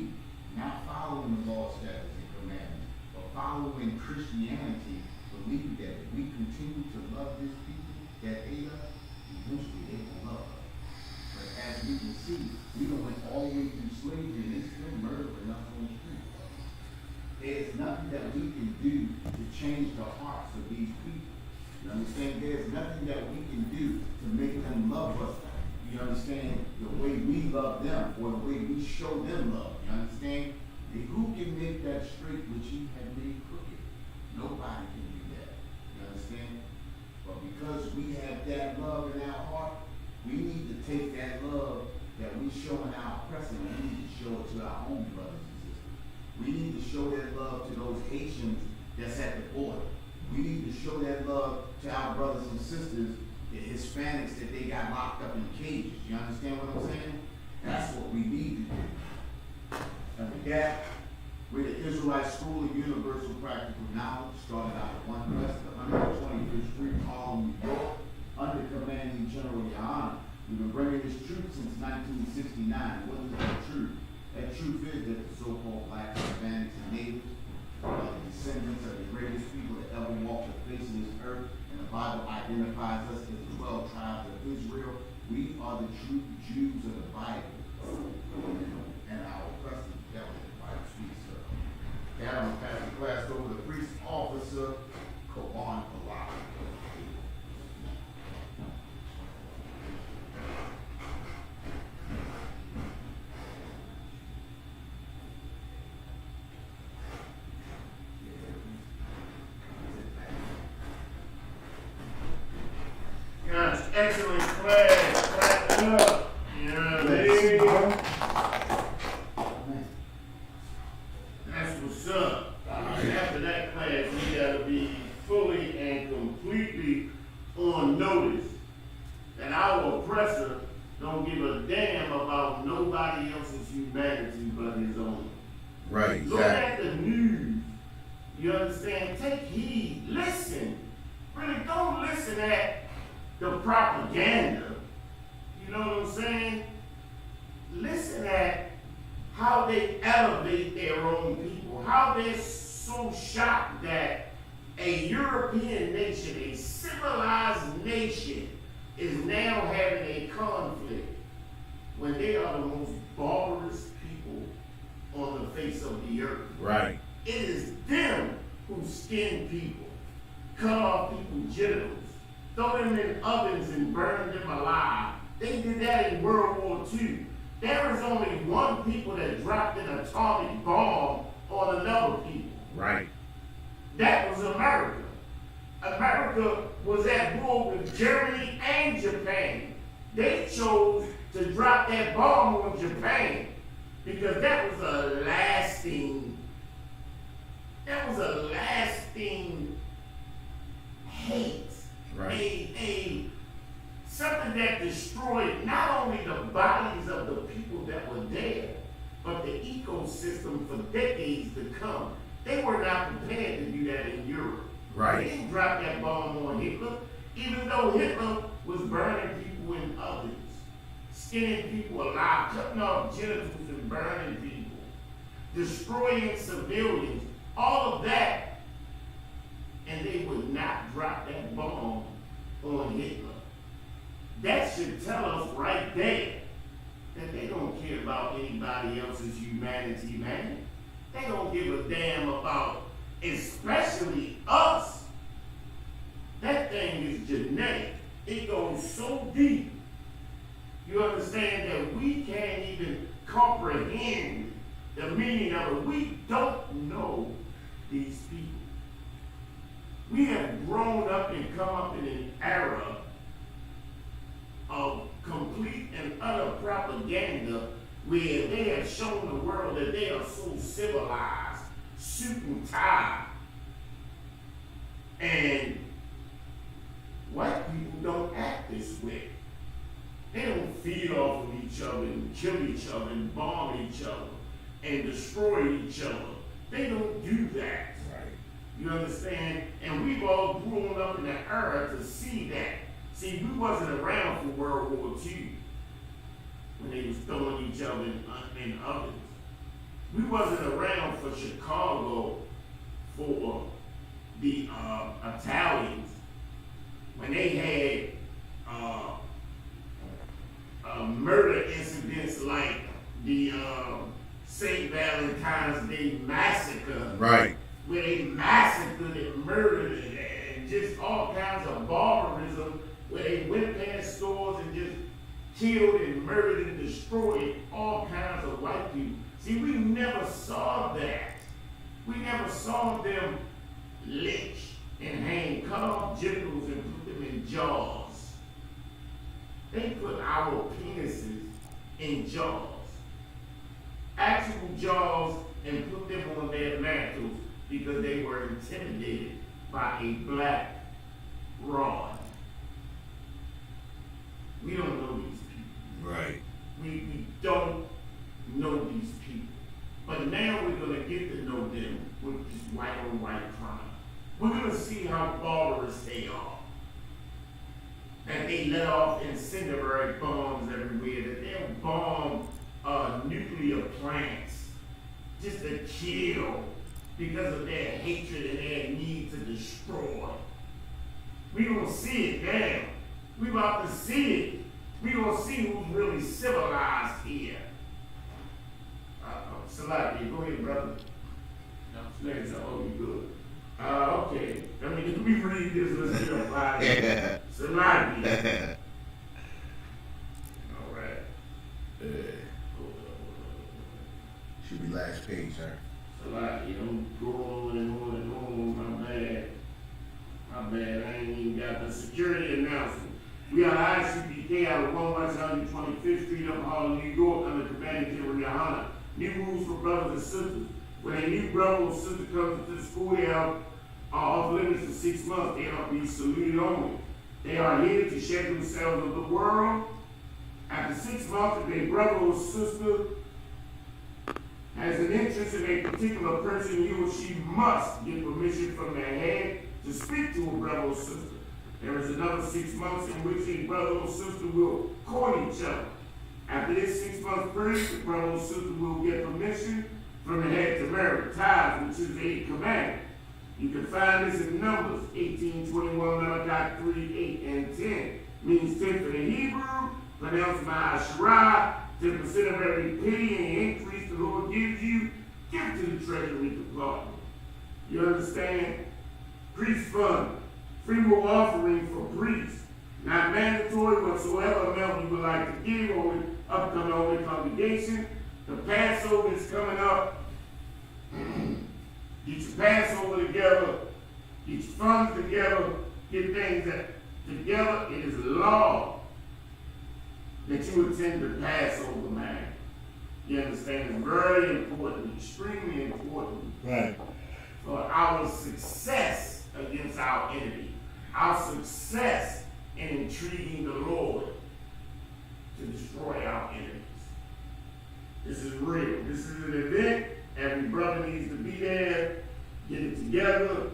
not following the law, statutes, and commandments, but following Christianity, believe that if we continue to love this people that hate us, eventually they will love us. But as we can see, we done went all the way through slavery and they still murdering us on the street. There's nothing that we can do to change the hearts of these people. You understand? There's nothing that we can do to make them love us. You understand? The way we love them or the way we show them love. You understand? And who can make that straight which he had made crooked? Nobody can do that. You understand? But because we have that love in our heart, we need to take that love that we show in our oppressor and we need to show it to our own brothers and sisters. We need to show that love to Haitians that's at the border. We need to show that love to our brothers and sisters, the Hispanics that they got locked up in cages. You understand what I'm saying? That's what we need to do. And with that, we're the Israelite School of Universal Practical Knowledge, started out at 1 West 125th Street, Harlem, New York, under commanding General Your Honor. We've been bringing this truth since 1969. What is that truth? That truth is that the so-called blacks, Hispanics, and natives are the descendants of the greatest people that ever walked the face of this earth, and the Bible identifies us as the 12 tribes of Israel. We are the true Jews of the Bible, and our oppressors devil in the Bible speaks of. Now I'm pass the class over to Priest Officer Kawan Kalak. Yes, excellent class. Clap it up. Yeah, baby. That's what's up. After that class, we gotta be fully and completely on notice that our oppressor don't give a damn about nobody else's humanity but his own. Right, Look at the news. You understand? Take heed. Listen. Really, don't listen at the propaganda. You know what I'm saying? Listen at how they elevate their own people, how they're so shocked that a European nation, a civilized nation, is now having a conflict when they are the most barbarous people on the face of the earth. Right. It is them who skin people, cut off people's genitals, throw them in ovens and burn them alive. They did that in World War II. There was only one people that dropped an atomic bomb on another people. Right. That was America. America was at war with Germany and Japan. They chose to drop that bomb on Japan because that was a lasting hate. Right. Something that destroyed not only the bodies of the people that were there, but the ecosystem for decades to come. They were not prepared to do that in Europe. Right. They didn't drop that bomb on Hitler, even though Hitler was burning people in ovens, skinning people alive, cutting off genitals and burning people, destroying civilians, all of that, and they would not drop that bomb on Hitler. That should tell us right there that they don't care about anybody else's humanity, man. They don't give a damn about, especially us. That thing is genetic. It goes so deep. You understand that we can't even comprehend the meaning of it. We don't know these people. We have grown up and come up in an era of complete and utter propaganda where they have shown the world that they are so civilized, suit and tie. And white people don't act this way. They don't feed off of each other and kill each other and bomb each other and destroy each other. They don't do that. Right. You understand? And we've all grown up in an era to see that. See, we wasn't around for World War II when they was throwing each other in ovens. We wasn't around for Chicago for the Italians when they had murder incidents like the St. Valentine's Day Massacre. Right. Where they massacred and murdered and just all kinds of barbarism, where they went past stores and just killed and murdered and destroyed all kinds of white people. See, we never saw that. We never saw them lynch and hang, cut off genitals and put them in jars. They put our penises in jars. Actual jars, and put them on their mantles because they were intimidated by a black rod. We don't know these people. Right. We don't know these people. But now we're going to get to know them with this white on white crime. We're going to see how barbarous they are. That they let off incendiary bombs everywhere, that they'll bomb nuclear plants just to kill because of their hatred and their need to destroy. We're going to see it now. We're about to see it. We're going to see who's really civilized here. Salaki, go ahead, brother. Next, oh, you good. Okay. Let me read this. Let's get up out of here. Salaki. All right. Should be last page, sir. Salaki, don't go on and on and on. My bad. I ain't even got the security announcement. We are ISUPK out of 125th Street up Harlem, New York, under Commanding General Yohana. New rules for brothers and sisters. When a new brother or sister comes into the school, they are off limits for 6 months. They are to be saluted only. They are here to shed themselves of the world. After 6 months, if a brother or sister has an interest in a particular person, he or she must get permission from their head to speak to a brother or sister. There is another 6 months in which a brother or sister will court each other. After this 6 month period, the brother or sister will get permission from the head to marry, tithes, which is a commandment. You can find this in Numbers 18, 21, Malachi 3, 8, and 10. Means 10 for the Hebrew, pronounced by Asherah, 10% of every penny and increase the Lord gives you, give to the treasury department. You understand? Priest fund, free will offering for priests. Not mandatory whatsoever amount you would like to give on the upcoming Holy Congregation. The Passover is coming up. Get your Passover together. Get your funds together. Get things together. It is law that you attend the Passover, man. You understand? It's very important, extremely important. Right. For our success against our enemy. Our success in intriguing the Lord to destroy our enemies. This is real. This is an event. Every brother needs to be there. Get it together.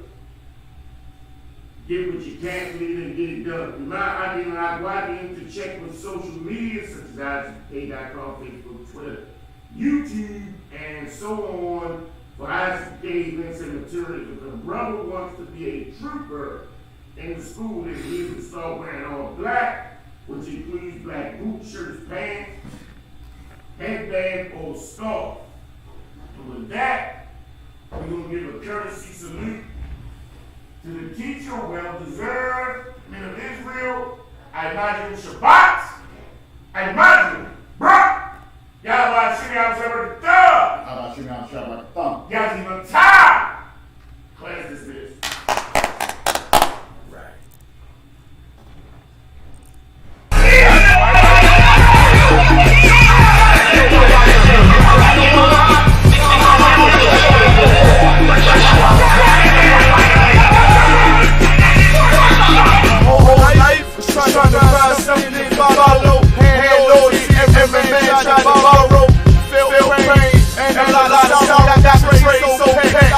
Get what you can lead and get it done. I didn't like to check with social media such as ISUPK.com, Facebook, Twitter, YouTube, and so on for ISUPK events and materials. If a brother wants to be a trooper in the school, then he needs to start wearing all black, which includes black boots, shirts, pants, headband, or scarf. And with that, we're going to give a courtesy salute to the teacher, well-deserved, men of Israel, Imagine Shabbat, Imagine, bruh, Yahweh Shimei Shabbat, How about you now, Shabbat? Yazimantah,